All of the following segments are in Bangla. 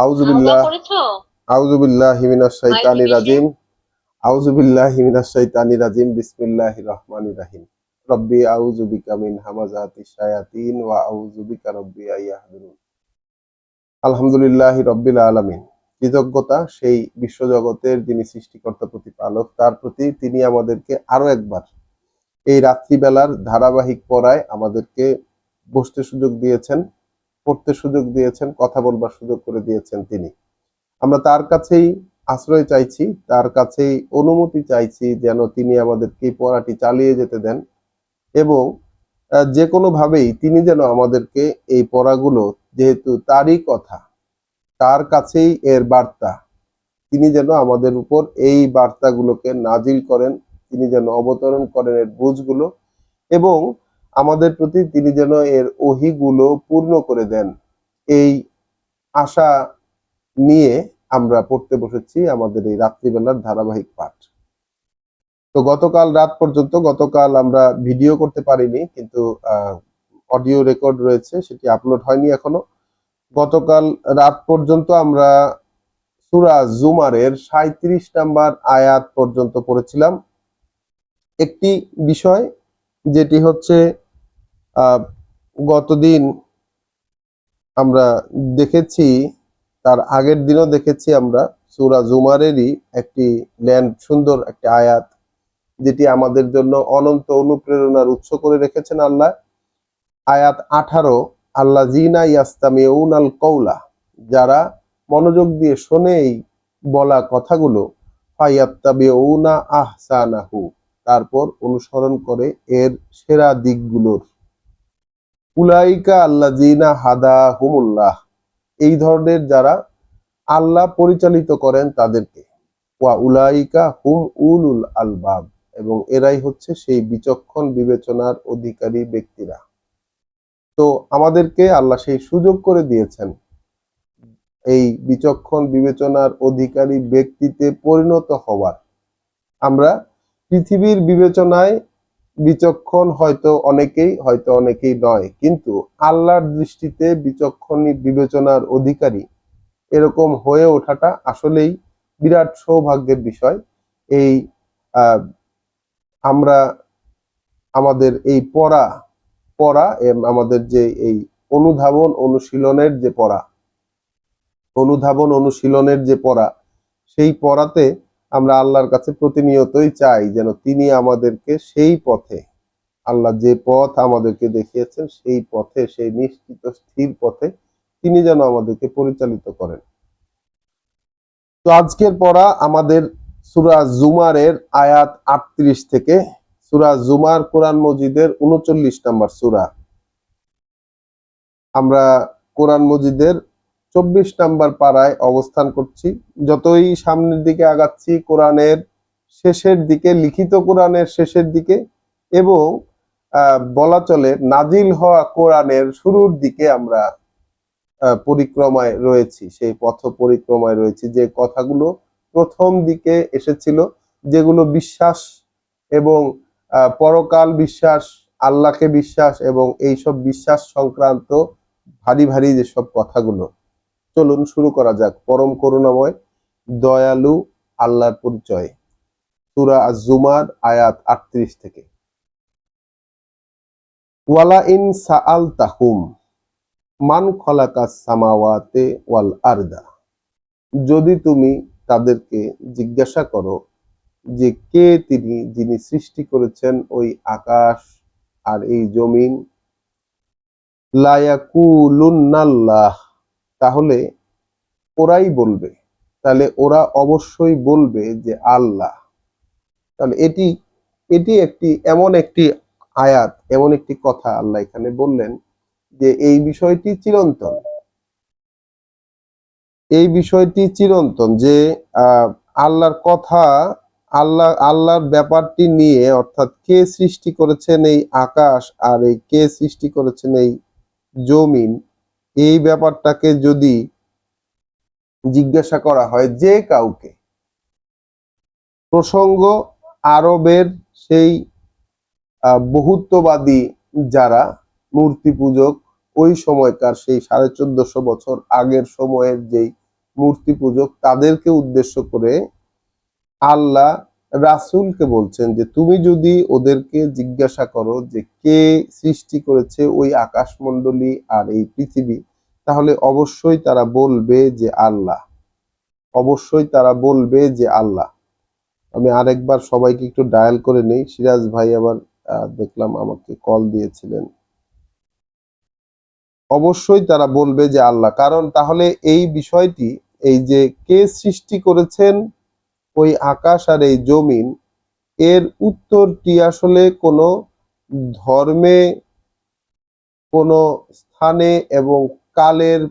আউযুবিল্লাহ আউযুবিল্লাহি মিনাশ শাইতানির রাজিম আউযুবিল্লাহি মিনাশ শাইতানির রাজিম বিসমিল্লাহির রহমানির রহিম রব্বি আউযু বিকা মিন হামাযাতিশ শায়াতিন ওয়া আউযু বিকা রব্বি আইয়াহদুরুন। আলহামদুলিল্লাহি রাব্বিল আলামিন। কৃতজ্ঞতা সেই বিশ্বজগতের যিনি সৃষ্টিকর্তা প্রতিপালক তার প্রতি, তিনি আমাদেরকে আরো একবার এই রাত্রিবেলার ধারাবাহিক পড়ায় আমাদেরকে বসতে সুযোগ দিয়েছেন, পড়তে সুযোগ দিয়েছেন, কথা বলবার সুযোগ করে দিয়েছেন তিনি। আমরা তার কাছেই আশ্রয় চাইছি, তার কাছেই অনুমতি চাইছি যেন তিনি আমাদেরকে এই পড়াটি চালিয়ে যেতে দেন এবং যে কোনোভাবেই তিনি যেন আমাদেরকে এই পড়াগুলো, যেহেতু তারই কথা, তার কাছেই এর বার্তা, তিনি যেন আমাদের উপর এই বার্তাগুলোকে নাজিল করেন, তিনি যেন অবতরণ করেন এর বুঝগুলো এবং আমাদের প্রতি তিনি যেন এর ওহীগুলো পূর্ণ করে দেন। এই আশা নিয়ে আমরা পড়তে বসেছি আমাদের এই রাত্রিবেলার ধারাবাহিক পাঠ। তো গতকাল রাত পর্যন্ত, গতকাল আমরা ভিডিও করতে পারিনি, কিন্তু অডিও রেকর্ড রয়েছে, সেটি আপলোড হয়নি এখনো। গতকাল রাত পর্যন্ত আমরা সূরা জুমারের ৩৭ নাম্বার আয়াত পর্যন্ত পড়েছিলাম। একটি বিষয় যেটি হচ্ছে গতদিন আমরা দেখেছি, তার আগের দিনও দেখেছি আমরা সূরা জুমারেরই একটি সুন্দর একটি আয়াত, যেটি আমাদের জন্য অনন্ত অনুপ্রেরণার উৎস করে রেখেছেন আল্লাহ। আয়াত ১৮, আল্লাযীনা ইয়াস্তামিউনাল কওলা, যারা মনোযোগ দিয়ে শোনে এই বলা কথাগুলো, ফায়াত্তাবিউনা আহসানাহু, তারপর অনুসরণ করে এর সেরা দিকগুলোর। উলাইকা আল্লাযীনা হাদাহুমুল্লাহ, এই ধরনের যারা আল্লাহ পরিচালিত করেন তাদেরকে। ওয়া উলাইকা হুম উলুল আলবাব, এবং এরাই হচ্ছে সেই বিচক্ষণ বিবেচনার অধিকারী ব্যক্তিরা। তো আমাদেরকে আল্লাহ সেই সুযোগ করে দিয়েছেন এই বিচক্ষণ বিবেচনার অধিকারী ব্যক্তিতে পরিণত হওয়ার। আমরা পৃথিবীর বিবেচনায় বিচক্ষণ হয়তো অনেকেই নয়, কিন্তু আল্লাহর দৃষ্টিতে বিচক্ষণ বিবেচনার অধিকারী এরকম হয়ে ওঠাটা আসলেই বিরাট সৌভাগ্যের বিষয়। এই আমরা আমাদের এই পড়া আমাদের যে এই অনুধাবন অনুশীলনের যে পড়া, সেই পড়াতে আমরা আল্লাহর কাছে প্রতিনিয়তই চাই যেন তিনি আমাদেরকে সেই পথে, আল্লাহ যে পথ আমাদেরকে দেখিয়েছেন সেই পথে, সেই নিশ্চিত স্থির পথে তিনি যেন আমাদেরকে পরিচালিত করেন। তো আজকের পড়া আমাদের সূরা জুমারের আয়াত ৩৮ থেকে। সূরা জুমার কোরআন মজিদের ৩৯ নম্বর সূরা। আমরা কোরআন মজিদের ২৪ নম্বর পারায় অবস্থান করছি। যতই সামনের দিকে আগাচ্ছি, কোরআনের শেষের দিকে, লিখিত কোরআনের শেষের দিকে এবং বলা চলে নাজিল হওয়া কোরআনের শুরুর দিকে আমরা পরিক্রমায় রয়েছি, সেই পথ পরিক্রমায় রয়েছি। যে কথাগুলো প্রথম দিকে এসেছিল, যেগুলো বিশ্বাস এবং পরকাল বিশ্বাস, আল্লাহকে বিশ্বাস এবং এইসব বিশ্বাস সংক্রান্ত ভারী ভারী যেসব কথাগুলো, চলুন শুরু করা যাক। পরম করুণাময় দয়ালু আল্লাহর পরিচয়, সূরা আজ-জুমার আয়াত ৩৮ থেকে। ওয়ালা ইন সাআলতাহুম মান খলাকাস সামাওয়াতি ওয়াল আরদা, যদি তুমি তাদেরকে জিজ্ঞাসা করো যে কে তিনি, যিনি সৃষ্টি করেছেন ওই আকাশ আর এই জমিন, লা ইয়াকুলুন্নাল্লাহ, তাহলে ওরাই বলবে, তাহলে ওরা অবশ্যই বলবে যে আল্লাহ। তাহলে এটি একটি এমন একটি আয়াত, এমন একটি কথা আল্লাহ এখানে বললেন যে এই বিষয়টি চিরন্তন, এই বিষয়টি চিরন্তন যে আল্লাহর কথা, আল্লাহর ব্যাপারটি নিয়ে, অর্থাৎ কে সৃষ্টি করেছেন এই আকাশ আর এই কে সৃষ্টি করেছেন এই জমিন, এই ব্যাপারটাকে যদি জিজ্ঞাসা করা হয় যে কাউকে, প্রসঙ্গ আরবের সেই বহুত্ববাদী যারা মূর্তি পূজক, ওই সময়কার সেই ১৪৫০ বছর আগের সময়ের যেই মূর্তি পূজক তাদেরকে উদ্দেশ্য করে আল্লাহ রাসূলকে বলছেন যে তুমি যদি ওদেরকে জিজ্ঞাসা করো যে কে সৃষ্টি করেছে ওই আকাশমণ্ডলী আর এই পৃথিবী, তাহলে অবশ্যই তারা বলবে যে আল্লাহ। অবশ্যই তারা বলবে যে আল্লাহ। আমি আরেকবার সবাইকে একটু ডায়াল করে নেই। সিরাজ ভাই আবার দেখলাম আমাকে কল দিয়েছিলেন। অবশ্যই তারা বলবে যে আল্লাহ। কারণ তাহলে এই বিষয়টি, এই যে কে সৃষ্টি করেছেন ওই আকাশ আর এই জমিন, এর উত্তরটি আসলে কোনো ধর্মে, কোনো স্থানে এবং কালের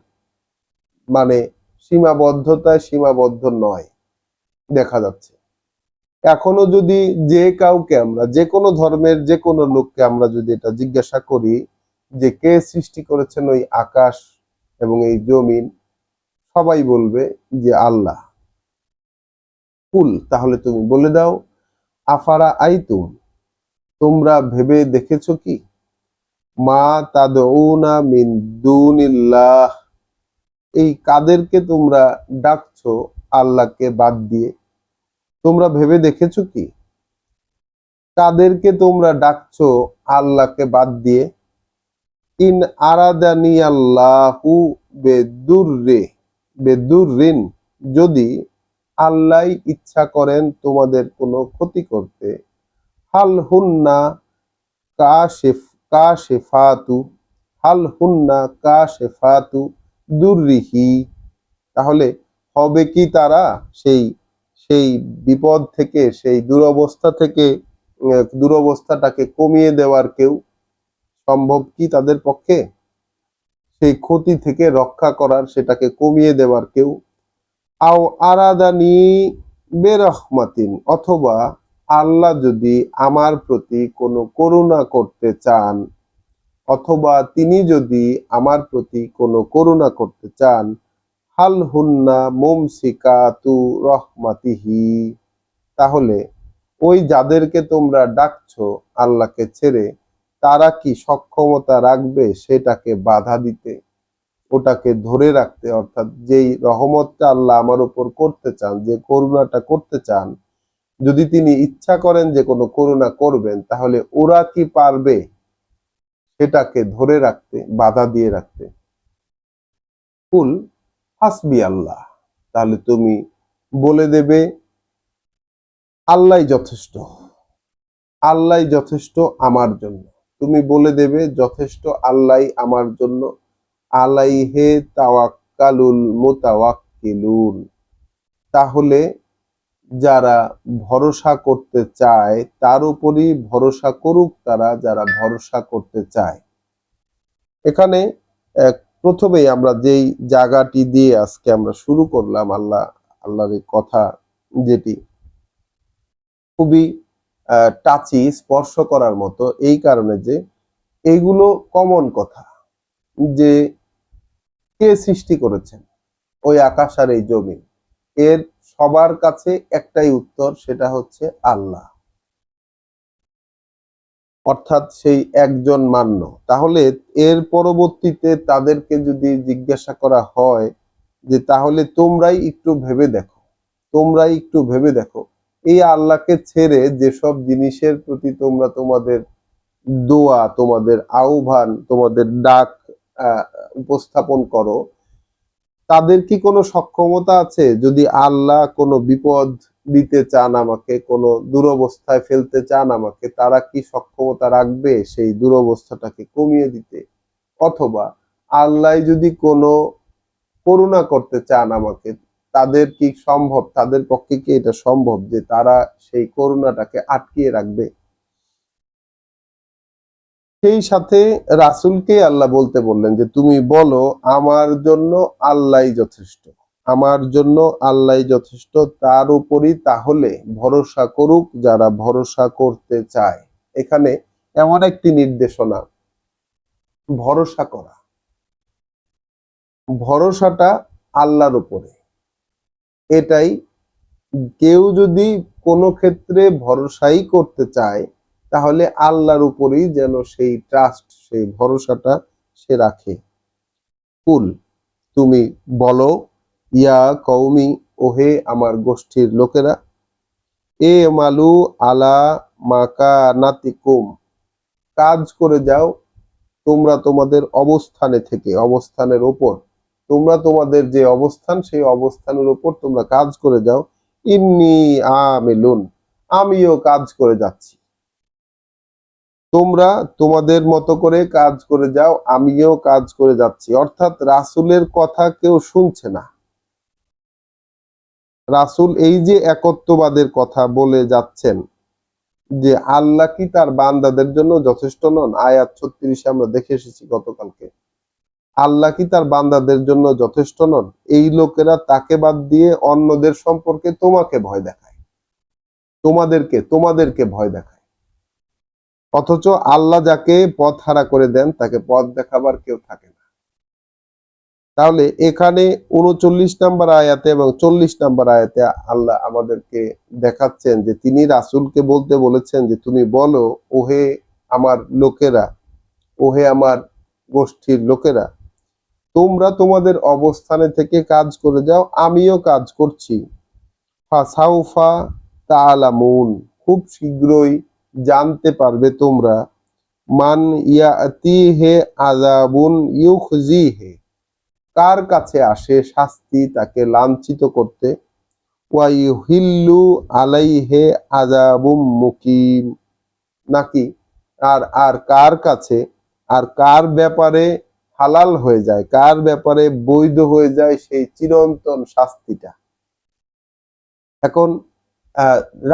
মানে সীমাবদ্ধতায় সীমাবদ্ধ নয় দেখা যাচ্ছে। এখনো যদি যে কাউকে আমরা, যে কোনো ধর্মের যে কোনো লোককে আমরা যদি এটা জিজ্ঞাসা করি যে কে সৃষ্টি করেছেন ওই আকাশ এবং এই জমিন, সবাই বলবে যে আল্লাহ। কুল, তাহলে তুমি বলে দাও, আফারা আইতুম, তোমরা ভেবে দেখেছো কি, মা তাদউনা মিন দুনিল্লাহ, এই কাদেরকে তোমরা ডাকছো আল্লাহকে বাদ দিয়ে, তোমরা ভেবে দেখেছো কি কাদেরকে তোমরা ডাকছো আল্লাহকে বাদ দিয়ে। ইন আরাদানি আল্লাহু বেদুররে বেদুররিন, যদি আল্লাহ ইচ্ছা করেন তোমাদের কোনো ক্ষতি করতে, হাল হুন্না কাশিফ কাশিফাতু, হাল হুন্না কাশিফাতু দুররিহি, তাহলে হবে কি তারা সেই সেই বিপদ থেকে, সেই দুরবস্থা থেকে, দুরবস্থাটাকে কমিয়ে দেওয়ার কেউ, সম্ভব কি তাদের পক্ষে সেই ক্ষতি থেকে রক্ষা করার, সেটাকে কমিয়ে দেওয়ার কেউ। আও আরাদানি বেরহমাতিন, অথবা আল্লাহ যদি আমার প্রতি কোনো করুণা করতে চান, অথবা তিনি যদি আমার প্রতি কোনো করুণা করতে চান, হাল হুন্না মুমসিকাতু রহমাতিহি, তাহলে ওই যাদেরকে তোমরা ডাকছো আল্লাহকে ছেড়ে, তারা কি সক্ষমতা রাখবে সেটাকে বাধা দিতে, ওটাকে ধরে রাখতে? অর্থাৎ যেই রহমতটা আল্লাহ আমার উপর করতে চান, যে করুণাটা করতে চান, যদি তিনি ইচ্ছা করেন যে কোনো করুণা করবেন, তাহলে ওরা কি পারবে সেটাকে ধরে রাখতে, বাধা দিয়ে রাখতে? কুল হাসবি আল্লাহ, তাহলে তুমি বলে দেবে আল্লাহই যথেষ্ট, আল্লাহই যথেষ্ট আমার জন্য। তুমি বলে দেবে যথেষ্ট আল্লাহই আমার জন্য। আলাইহে তাওয়াক্কালুল মুতাওয়াক্কিলুন, তাহলে যারা ভরসা করতে চায় তার উপরই ভরসা করুক তারা, যারা ভরসা করতে চায়। এখানে প্রথমেই আমরা যেই জায়গাটি দিয়ে আজকে আমরা শুরু করলাম, আল্লাহর এই কথা, যেটি খুবই টাচি, স্পর্শ করার মতো, এই কারণে যে এইগুলো কমন কথা, যে কে সৃষ্টি করেছেন ওই আকাশ আর এই জমি, এর সবার কাছে একটাই উত্তর, সেটা হচ্ছে আল্লাহ, অর্থাৎ সেই একজন মান্য। তাহলে এর পরবর্তীতে তাদেরকে যদি জিজ্ঞাসা করা হয় যে তাহলে তোমরাই একটু ভেবে দেখো, তোমরাই একটু ভেবে দেখো, এই আল্লাহকে ছেড়ে যেসব জিনিসের প্রতি তোমরা তোমাদের দোয়া, তোমাদের আহ্বান, তোমাদের ডাক আহ উপস্থাপন করো, তাদের কি কোনো সক্ষমতা আছে? যদি আল্লাহ কোনো বিপদ দিতে চান আমাকে, কোনো দুরবস্থায় ফেলতে চান আমাকে, তারা কি সক্ষমতা রাখবে সেই দুরবস্থাটাকে কমিয়ে দিতে? অথবা আল্লাহ যদি কোনো করুণা করতে চান আমাকে, তাদের কি সম্ভব, তাদের পক্ষে কি এটা সম্ভব যে তারা সেই করুণাটাকে আটকিয়ে রাখবে? সেই সাথে রাসূলকে আল্লাহ বলতে বললেন যে তুমি বলো আমার জন্য আল্লাহই যথেষ্ট, আমার জন্য আল্লাহই যথেষ্ট, তার উপরই তাহলে ভরসা করুক যারা ভরসা করতে চায়। এখানে এমন একটি নির্দেশনা, ভরসা করা, ভরসাটা আল্লাহর উপরে। এটাই, কেউ যদি কোনো ক্ষেত্রে ভরসাই করতে চায়, তাহলে আল্লাহর উপরেই যেন সেই ট্রাস্ট, সেই ভরসাটা সে রাখে। কুল, তুমি বলো, ইয়া কওমি, ওহে আমার গোষ্ঠীর লোকেরা, এ মালু আলা মাকানাতিকুম, কাজ করে যাও তোমরা তোমাদের অবস্থানে থেকে, অবস্থানের ওপর, তোমরা তোমাদের যে অবস্থান সেই অবস্থানের উপর তোমরা কাজ করে যাও। ইন্নি আমিলুন, আমিও কাজ করে যাচ্ছি। তোমরা তোমাদের মতো করে কাজ করে যাও, আমিও কাজ করে যাচ্ছি। অর্থাৎ রাসূলের কথা কেউ শুনছে না। রাসূল এই যে একত্ববাদের কথা বলে যাচ্ছেন, যে আল্লাহ কি তার বান্দাদের জন্য যথেষ্ট নন? আয়াত 36 আমরা দেখে এসেছি গতকালকে। আল্লাহ কি তার বান্দাদের জন্য যথেষ্ট নন? এই লোকেরা তাকে বাদ দিয়ে অন্যদের সম্পর্কে তোমাকে ভয় দেখায়, তোমাদেরকে ভয় দেখায়। অথচ আল্লাহ যাকে পথ হারা করে দেন তাকে পথ দেখাবার কেউ থাকে না। তাহলে এখানে 39 নম্বর আয়াতে এবং 40 নম্বর আয়াতে আল্লাহ আমাদেরকে দেখাচ্ছেন যে তিনি রাসূলকে বলতে বলেছেন যে তুমি বলো, ওহে আমার লোকেরা, ওহে আমার গোষ্ঠীর লোকেরা, তোমরা তোমাদের অবস্থানে থেকে কাজ করে যাও, আমিও কাজ করছি। ফাসাউফা তাআলামুন, খুব শীঘ্রই জানতে পারবে তোমরা, মান ইয়াতিহি আযাবুন ইউখজিহি, কার কাছে আসে শাস্তি তাকে লাঞ্ছিত করতে, ওয়া ইউহিল্লু আলাইহি আযাবুম মুকিম, নাকি আর আর কার কাছে, আর কার ব্যাপারে হালাল হয়ে যায়, কার ব্যাপারে বৈধ হয়ে যায় সেই চিরন্তন শাস্তিটা। এখন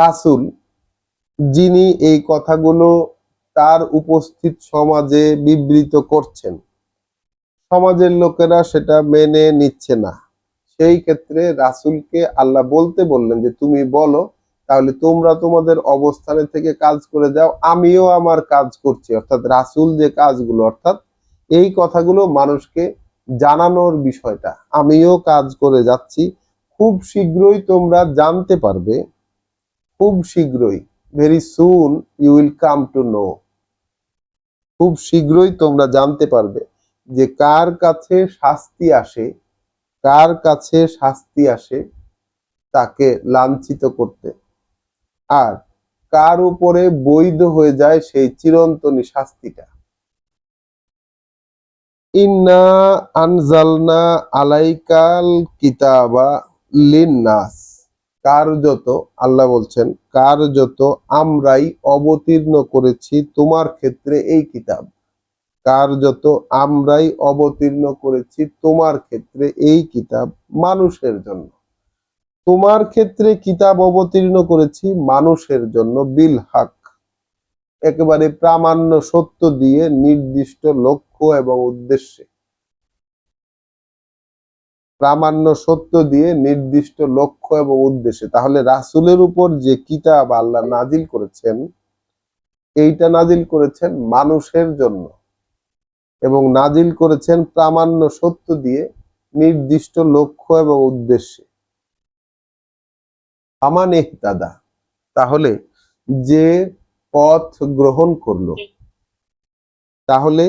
রাসূল যিনি এই কথাগুলো তার উপস্থিত সমাজে বিবৃত করছেন, সমাজের লোকেরা সেটা মেনে নিচ্ছে না। সেই ক্ষেত্রে রাসূলকে আল্লাহ বলতে বললেন যে তুমি বলো, তাহলে তোমরা তোমাদের অবস্থানে থেকে কাজ করে যাও, আমিও আমার কাজ করছি। অর্থাৎ রাসূল যে কাজগুলো, অর্থাৎ এই কথাগুলো মানুষকে জানানোর বিষয়টা, আমিও কাজ করে যাচ্ছি। খুব শীঘ্রই তোমরা জানতে পারবে, খুব শীঘ্রই, very soon you will come to know, খুব শীঘ্রই তোমরা জানতে পারবে যে কার কাছে শাস্তি আসে, কার কাছে শাস্তি আসে তাকে লাঞ্ছিত করতে, আর কার উপরে বৈধ হয়ে যায় সেই চিরন্তনী শাস্তিটা। ইন্না আনজালনা আলাইকাল কিতাবা লিন্নাস, কার্যত, আল্লাহ বলছেন কার্যত আমরাই অবতীর্ণ করেছি তোমার ক্ষেত্রে এই কিতাব, কার্যত আমরাই অবতীর্ণ করেছি তোমার ক্ষেত্রে এই কিতাব মানুষের জন্য, তোমার ক্ষেত্রে কিতাব অবতীর্ণ করেছি মানুষের জন্য, বিল হক, একেবারে প্রামাণ্য সত্য দিয়ে, নির্দিষ্ট লক্ষ্য এবং উদ্দেশ্যে, প্রামাণ্য সত্য দিয়ে নির্দিষ্ট লক্ষ্য এবং উদ্দেশ্যে। তাহলে রাসূলের উপর যে কিতাব আল্লাহ নাজিল করেছেন, এইটা নাজিল করেছেন মানুষের জন্য এবং নাজিল করেছেন প্রামাণ্য সত্য দিয়ে, নির্দিষ্ট লক্ষ্য এবং উদ্দেশ্যে। আমান ইহতাদা, তাহলে যে পথ গ্রহণ করলো, তাহলে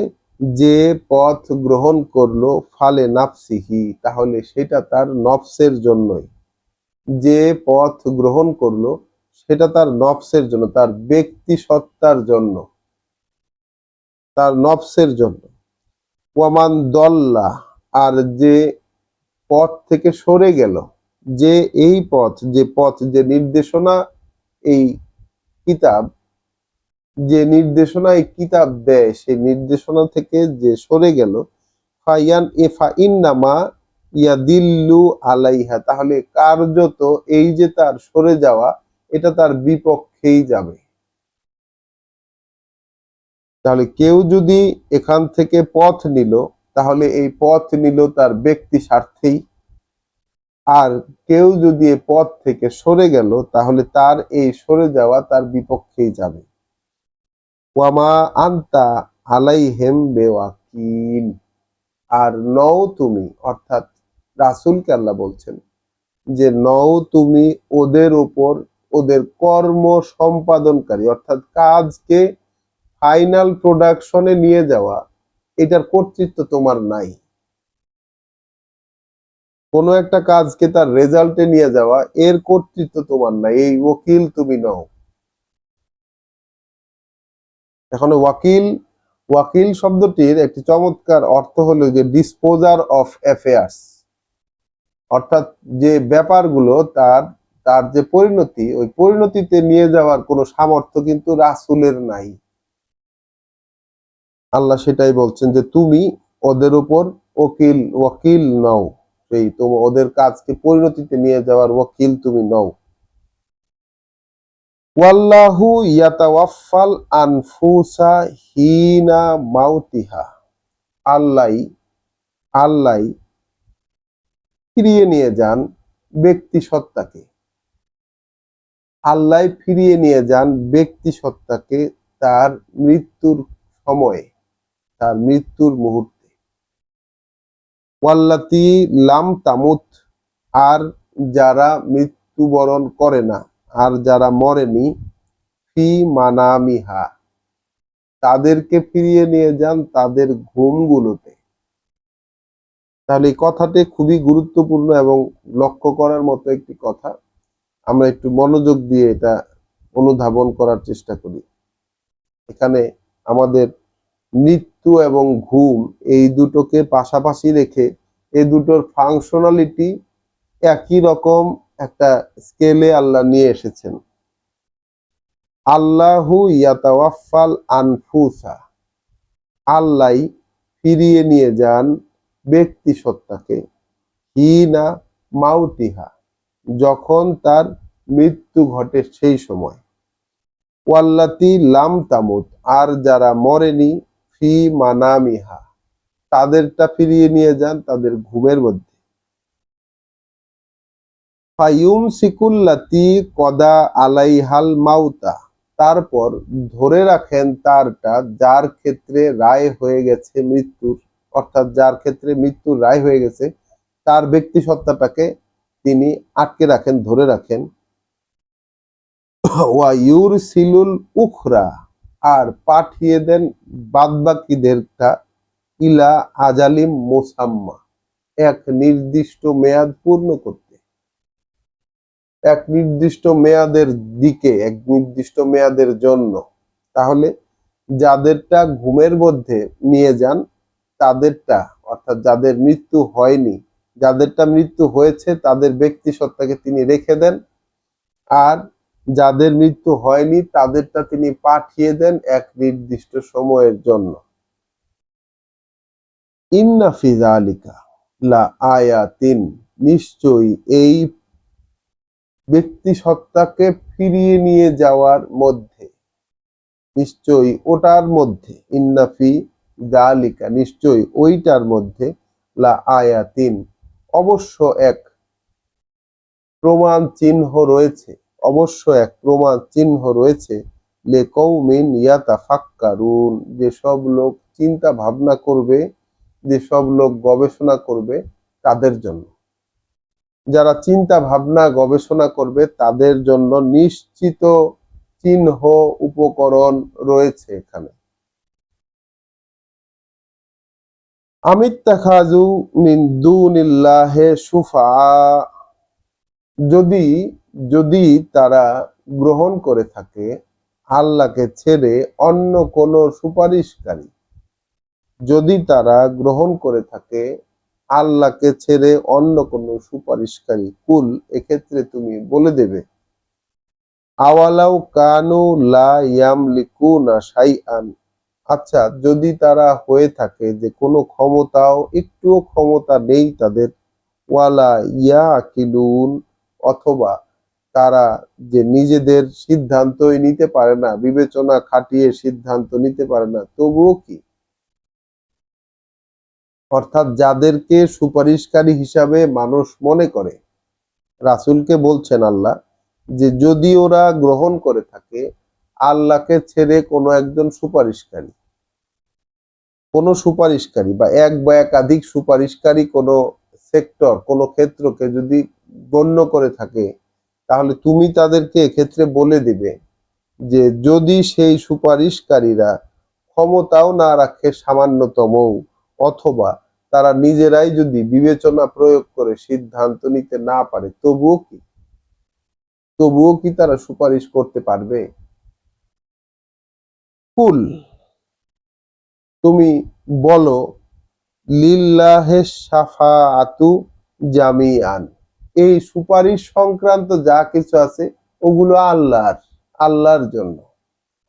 যে পথ গ্রহণ করলো, ফালে নাফসিহি, তাহলে সেটা তার নফসের জন্যই। যে পথ গ্রহণ করলো সেটা তার নফসের জন্য, তার ব্যক্তি সত্তার জন্য, তার নফসের জন্য। ওয়ামান দল্লা, আর যে পথ থেকে সরে গেল, যে এই পথ, যে পথ, যে নির্দেশনা, এই কিতাব, যে নির্দেশনা এই কিতাব দেয়, সেই নির্দেশনা থেকে যে সরে গেল, ফাইয়ান এফা ইন্নামা ইয়াদিল্লু আলাইহা, তাহলে কার্যত এই যে তার সরে যাওয়া, এটা তার বিপক্ষেই যাবে। তাহলে কেউ যদি এখান থেকে পথ নিল, তাহলে এই পথ নিল তার ব্যক্তি স্বার্থেই, আর কেউ যদি এই পথ থেকে সরে গেল তাহলে তার এই সরে যাওয়া তার বিপক্ষেই যাবে। ওয়ামা আনতা আলাইহিম বেওয়াকিল, আর নও তুমি, অর্থাৎ রাসূলকে আল্লাহ বলছেন যে নও তুমি ওদের উপর, ওদের কর্ম সম্পাদনকারী, অর্থাৎ কাজকে ফাইনাল প্রোডাকশনে নিয়ে যাওয়া, এটার কর্তৃত্ব তোমার নাই। কোনো একটা কাজকে তার রেজাল্টে নিয়ে যাওয়া, এর কর্তৃত্ব তোমার না, এই ওকিল তুমি নও। এখন ওয়াকিল, ওয়াকিল শব্দটির একটি চমৎকার অর্থ হলো যে ডিসপোজার অফ অ্যাফেয়ার্স, অর্থাৎ যে ব্যাপারগুলো তার তার যে পরিণতি, ওই পরিণতিতে নিয়ে যাওয়ার কোনো সামর্থ্য কিন্তু রাসূলের নাই। আল্লাহ সেটাই বলছেন যে তুমি ওদের উপর ওয়াকিল নও, সেই তোমার ওদের কাজকে পরিণতিতে নিয়ে যাওয়ার ওয়াকিল তুমি নও। ওয়াল্লাহু ইয়াতাওয়াফাল আনফুসা হিনা মাউতিহা, আল্লাহ আল্লাহ ফিরিয়ে নিয়ে যান ব্যক্তি সত্তাকে, আল্লাহ ফিরিয়ে নিয়ে যান ব্যক্তি সত্তাকে তার মৃত্যুর সময়ে, তার মৃত্যুর মুহূর্তে। ওয়াল্লাতি লাম তামুত, আর যারা মৃত্যুবরণ করে না, আর যারা মরেনি, ফি মানামিহা, তাদেরকে ফিরিয়ে নিয়ে যান তাদের ঘুমগুলোতে। তাহলে এই কথাটি খুবই গুরুত্বপূর্ণ এবং লক্ষ্য করার মতো একটি কথা। আমরা একটু মনোযোগ দিয়ে এটা অনুধাবন করার চেষ্টা করি। এখানে আমাদের মৃত্যু এবং ঘুম এই দুটোকে পাশাপাশি রেখে এই দুটোর ফাংশনালিটি একই রকম একটা স্কেলে আল্লাহ নিয়ে এসেছেন। আল্লাহু ইয়াতাওয়াফাল আনফুসা, আল্লাহ ফিরিয়ে নিয়ে যান ব্যক্তি সত্তাকে, হিনা মাউতিহা, যখন তার মৃত্যু ঘটে সেই সময়। ওয়াল্লাতি লাম তামুত, আর যারা মরেনি, ফি মানামিহা, তাদেরটা ফিরিয়ে নিয়ে যান তাদের ঘুমের মধ্যে। ফায়ুমসিকুল্লাতি কদা আলাইহাল মাউতা, তারপর ধরে রাখেন তারটা যার ক্ষেত্রে রায় হয়ে গেছে মৃত্যুর, অর্থাৎ যার ক্ষেত্রে মৃত্যুর রায় হয়ে গেছে তার ব্যক্তি সত্তাটাকে তিনি আটকে রাখেন, ধরে রাখেন। ওয়া ইউরসিলুল উখরা, আর পাঠিয়ে দেন বাদবাকিদেরটা, ইলা আজালিম মুসাম্মা, এক নির্দিষ্ট মেয়াদ পূর্ণ করতে, এক নির্দিষ্ট মেয়াদের দিকে, এক নির্দিষ্ট মেয়াদের জন্য। তাহলে যাদেরটা ঘুমের মধ্যে নিয়ে যান তাদেরটা, অর্থাৎ যাদের মৃত্যু হয়নি, যাদেরটা মৃত্যু হয়েছে তাদের ব্যক্তি সত্তাকে তিনি রেখে দেন, আর যাদের মৃত্যু হয়নি তাদেরটা তিনি পাঠিয়ে দেন এক নির্দিষ্ট সময়ের জন্য। ইন্না ফি যালিকা লা আয়াতিন, নিশ্চয়ই এই ব্যক্তি সত্তাকে ফিরিয়ে নিয়ে যাওয়ার মধ্যে, নিশ্চয়ই ওটার মধ্যে, ইন্নাফি যালিকা, নিশ্চয়ই ওইটার মধ্যে, লা আয়াতিন, অবশ্য এক প্রমাণ চিহ্ন রয়েছে, অবশ্য এক প্রমাণ চিহ্ন রয়েছে, লিকাউমিন ইয়াতাফাক্কারুন, যেসব লোক চিন্তা ভাবনা করবে, যেসব লোক গবেষণা করবে তাদের জন্য। যারা চিন্তা ভাবনা গবেষণা করবে তাদের জন্য নিশ্চিত চিহ্ন উপকরণ রয়েছে এখানে। আমিত্তাখাযু মিন দুনিল্লাহি শুফা, যদি যদি তারা গ্রহণ করে থাকে আল্লাহকে ছেড়ে অন্য কোন সুপারিশকারী, যদি তারা গ্রহণ করে থাকে আল্লাহকে ছেড়ে অন্য কোন সুপারিশকারী, কুল, এক্ষেত্রে তুমি বলে দেবে, আওয়ালাউ কানু লা ইয়ামলিকুনা শাইআন, আচ্ছা যদি তারা হয়ে থাকে যে কোনো ক্ষমতাও, একটুও ক্ষমতা নেই তাদের, ওয়ালা ইয়াকিলুন, অথবা তারা যে নিজেদের সিদ্ধান্তই নিতে পারে না, বিবেচনা খাটিয়ে সিদ্ধান্ত নিতে পারে না, তবুও কি, অর্থাৎ যাদেরকে সুপারিশকারী হিসাবে মানুষ মনে করে, রাসূলকে বলছেন আল্লাহ যে যদি ওরা গ্রহণ করে থাকে আল্লাহকে ছেড়ে কোনো একজন সুপারিশকারী, কোন সুপারিশকারী বা একাধিক সুপারিশকারী কোন সেক্টর, কোন ক্ষেত্রকে যদি গণ্য করে থাকে, তাহলে তুমি তাদেরকে এক্ষেত্রে বলে দিবে যে যদি সেই সুপারিশকারীরা ক্ষমতাও না রাখে সামান্যতম, অথবা তারা নিজেরাই যদি বিবেচনা প্রয়োগ করে সিদ্ধান্ত নিতে না পারে, তবুও কি তারা সুপারিশ করতে পারবে? কুল, তুমি বলো, লিল্লাহে শাফাআতু জামিআন, এই সুপারিশ সংক্রান্ত যা কিছু আছে ওগুলো আল্লাহর জন্য,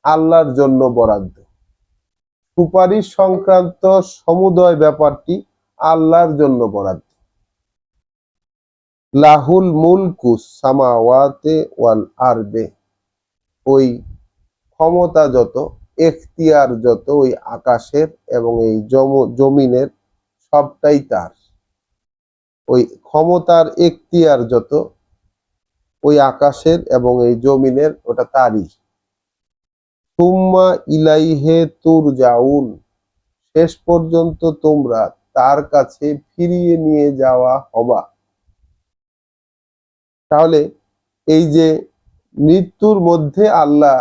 আল্লাহর জন্য বরাদ্দ। সুপারিশ সংক্রান্ত সমুদয় ব্যাপারটি আল্লাহর জন্য বরাদ্দ। লাহুল মুলকুস সামাওয়াতে ওয়াল আরদে, ওই ক্ষমতা যত, এখতিয়ার যত ওই আকাশের এবং এই জমিনের, সবটাই তার। ওই ক্ষমতার এখতিয়ার যত ওই আকাশের এবং এই জমিনের, ওটা তারই। সুম্মা ইলাইহে তুরজাউন, শেষ পর্যন্ত তোমরা তার কাছে ফিরিয়ে নিয়ে যাওয়া হবা। তাহলে এই যে মৃত্যুর মধ্যে আল্লাহ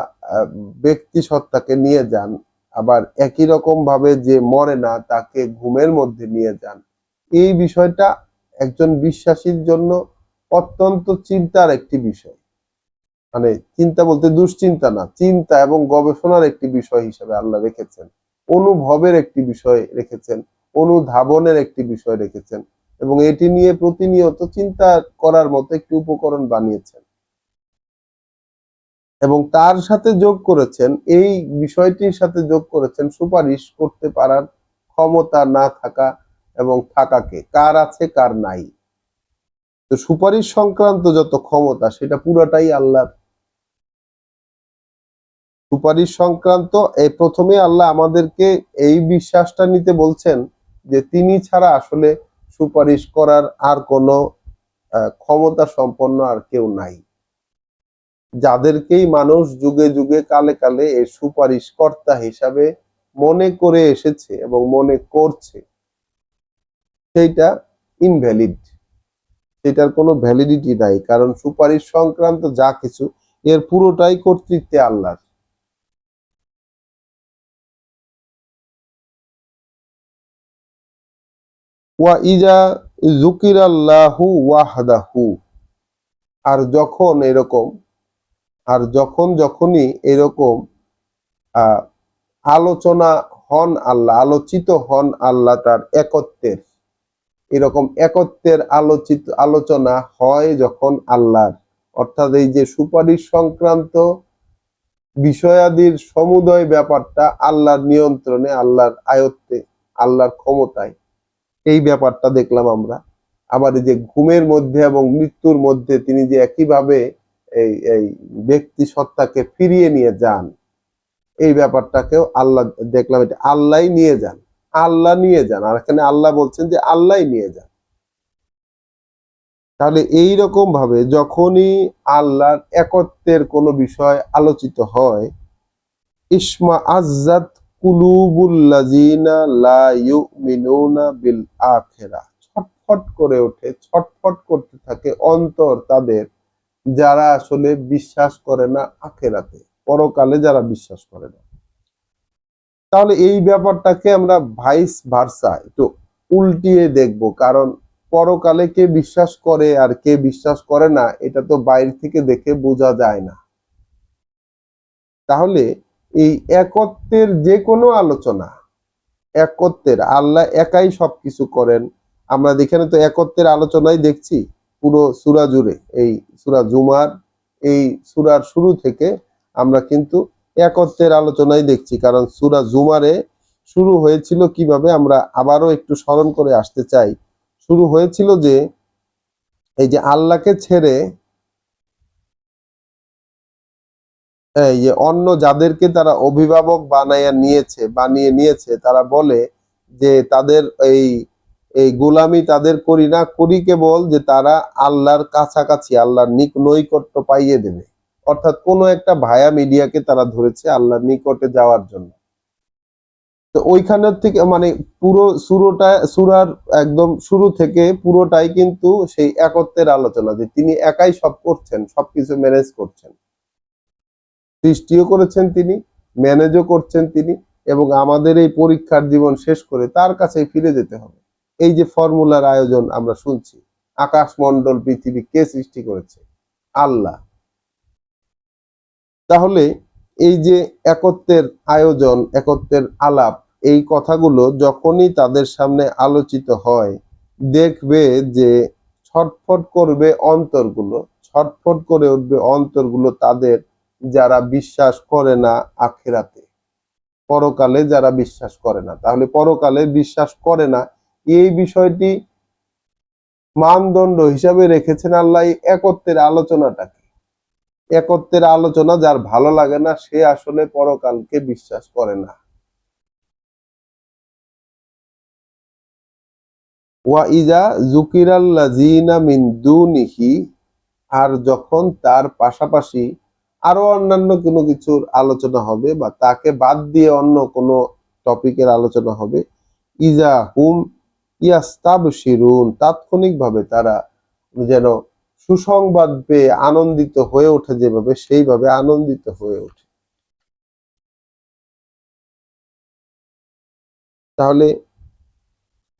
ব্যক্তি সত্তাকে নিয়ে যান, আবার একই রকম ভাবে যে মরে না তাকে ঘুমের মধ্যে নিয়ে যান, এই বিষয়টা একজন বিশ্বাসীর জন্য অত্যন্ত চিন্তার একটি বিষয়। মানে চিন্তা বলতে দুশ্চিন্তা না, চিন্তা এবং গবেষণার একটি বিষয় হিসেবে আল্লাহ রেখেছেন, অনুভবের একটি বিষয় রেখেছেন, অনুধাবনের একটি বিষয় রেখেছেন, এবং এটি নিয়ে প্রতিনিয়ত চিন্তা করার মতো একটি উপকরণ বানিয়েছেন। এবং তার সাথে যোগ করেছেন, এই বিষয়টির সাথে যোগ করেছেন সুপারিশ করতে পারার ক্ষমতা না থাকা এবং থাকাকে, কার আছে কার নাই। তো সুপারিশ সংক্রান্ত যত ক্ষমতা সেটা পুরোটাই আল্লাহর। সুপারিশ সংক্রান্ত এই প্রথমে আল্লাহ আমাদেরকে এই বিশ্বাসটা নিতে বলছেন যে তিনি ছাড়া আসলে সুপারিশ করার আর কোনো ক্ষমতা সম্পন্ন আর কেউ নাই, যাদেরকেই মানুষ যুগে যুগে কালে কালে এই সুপারিশ কর্তা হিসাবে মনে করে এসেছে এবং মনে করছে, সেইটা ইনভ্যালিড, সেটার কোনো ভ্যালিডিটি নাই। কারণ সুপারিশ সংক্রান্ত যা কিছু এর পুরোটাই কর্তৃত্বে আল্লাহর। ওয়া ইজা যুকিরাল্লাহু ওয়াহদাহু, আর যখন এরকম, আর যখনই এরকম আলোচনা হন আল্লাহ, আলোচিত হন আল্লাহ তার একত্বের, এরকম একত্বের আলোচনা হয় যখন আল্লাহর, অর্থাৎ এই যে সুপারিশ সংক্রান্ত বিষয়াদির সমুদয় ব্যাপারটা আল্লাহর নিয়ন্ত্রণে, আল্লাহর আয়ত্তে, আল্লাহর ক্ষমতায়, এই ব্যাপারটা দেখলাম আমরা। আবার এই যে ঘুমের মধ্যে এবং মৃত্যুর মধ্যে তিনি যে একইভাবে এই এই ব্যক্তি সত্তাকে ফিরিয়ে নিয়ে যান, এই ব্যাপারটাকেও আল্লাহ দেখলাম, এটা আল্লাহ নিয়ে যান, আল্লাহ নিয়ে যান। আর এখানে আল্লাহ বলছেন যে আল্লাহ নিয়ে যান। তাহলে এই রকম ভাবে যখনই আল্লাহর একত্বের কোনো বিষয় আলোচিত হয়, ইসমা আজ্জাত কুলুবুল্লাযিনা লা ইউমিনুনা বিল আখিরাহ, ছটফট করে ওঠে, ছটফট করতে থাকে অন্তর তাদের, যারা আসলে বিশ্বাস করে না আখিরাতে, পরকালে যারা বিশ্বাস করে না। তাহলে এই ব্যাপারটাকে আমরা ভাইস ভার্সা একটু উল্টিয়ে দেখব, কারণ পরকালে কে বিশ্বাস করে আর কে বিশ্বাস করে না এটা তো বাইরে থেকে দেখে বোঝা যায় না। তাহলে এই একত্বের যে কোনো আলোচনা, একত্বের, আল্লাহ একাই সবকিছু করেন, আমরা এখানে তো একত্বের আলোচনাই দেখছি পুরো সূরা জুড়ে। এই সূরা জুমার এই সূরার শুরু থেকে আমরা কিন্তু একত্বের আলোচনাই দেখছি, কারণ সূরা জুমারে শুরু হয়েছিল কিভাবে আমরা আবারও একটু স্মরণ করে আসতে চাই। শুরু হয়েছিল যে এই যে আল্লাহকে ছেড়ে এই যে অন্য যাদেরকে তারা অভিভাবক বানিয়ে নিয়েছে, তারা বলে যে তাদের এই এই গোলামি তাদের করি না, করি কেবল যে তারা আল্লাহর কাছাকাছি, আল্লাহর নৈকট্য পাইয়ে দেবে। অর্থাৎ কোনো একটা ভায়া মিডিয়াকে তারা ধরেছে আল্লাহর নিকটে যাওয়ার জন্য। তো ওইখানের থেকে মানে পুরো সূরার একদম শুরু থেকে পুরোটাই কিন্তু সেই একত্বের আলোচনা, যে তিনি একাই সব করছেন, সবকিছু ম্যানেজ করছেন, সৃষ্টিও করেছেন তিনি, ম্যানেজও করছেন তিনি, এবং আমাদের এই পরীক্ষার জীবন শেষ করে তার কাছে ফিরে যেতে হবে। এই যে ফর্মুলার আয়োজন আমরা শুনছি, আকাশমণ্ডল পৃথিবী কে সৃষ্টি করেছে? আল্লাহ। তাহলে এই যে একত্বের আয়োজন, একত্বের আলাপ, এই কথাগুলো যখনই তাদের সামনে আলোচিত হয়, দেখবে যে ছটফট করবে অন্তরগুলো, ছটফট করে উঠবে অন্তরগুলো তাদের, যারা বিশ্বাস করে না আখিরাতে, পরকালে যারা বিশ্বাস করে না। তাহলে পরকালে বিশ্বাস করে না এই বিষয়টি মানদণ্ড হিসাবে রেখেছেন আল্লাহ একত্বের আলোচনাটাকে। একত্বের আলোচনা যার ভালো লাগে না সে আসলে পরকালকে বিশ্বাস করে না। ওয়া ইজা যুকিরাল্লাযিনা মিন দুনিহি, আর যখন তার পাশাপাশি আরো অন্যান্য কোনো কিছুর আলোচনা হবে বা তাকে বাদ দিয়ে অন্য কোনো টপিকের আলোচনা হবে, ইজা হুম ইয়াস্তাবশিরুন, তাৎক্ষণিকভাবে তারা যেন সুসংবাদ পেয়ে আনন্দিত হয়ে ওঠে, যেভাবে সেইভাবে আনন্দিত হয়ে ওঠে। তাহলে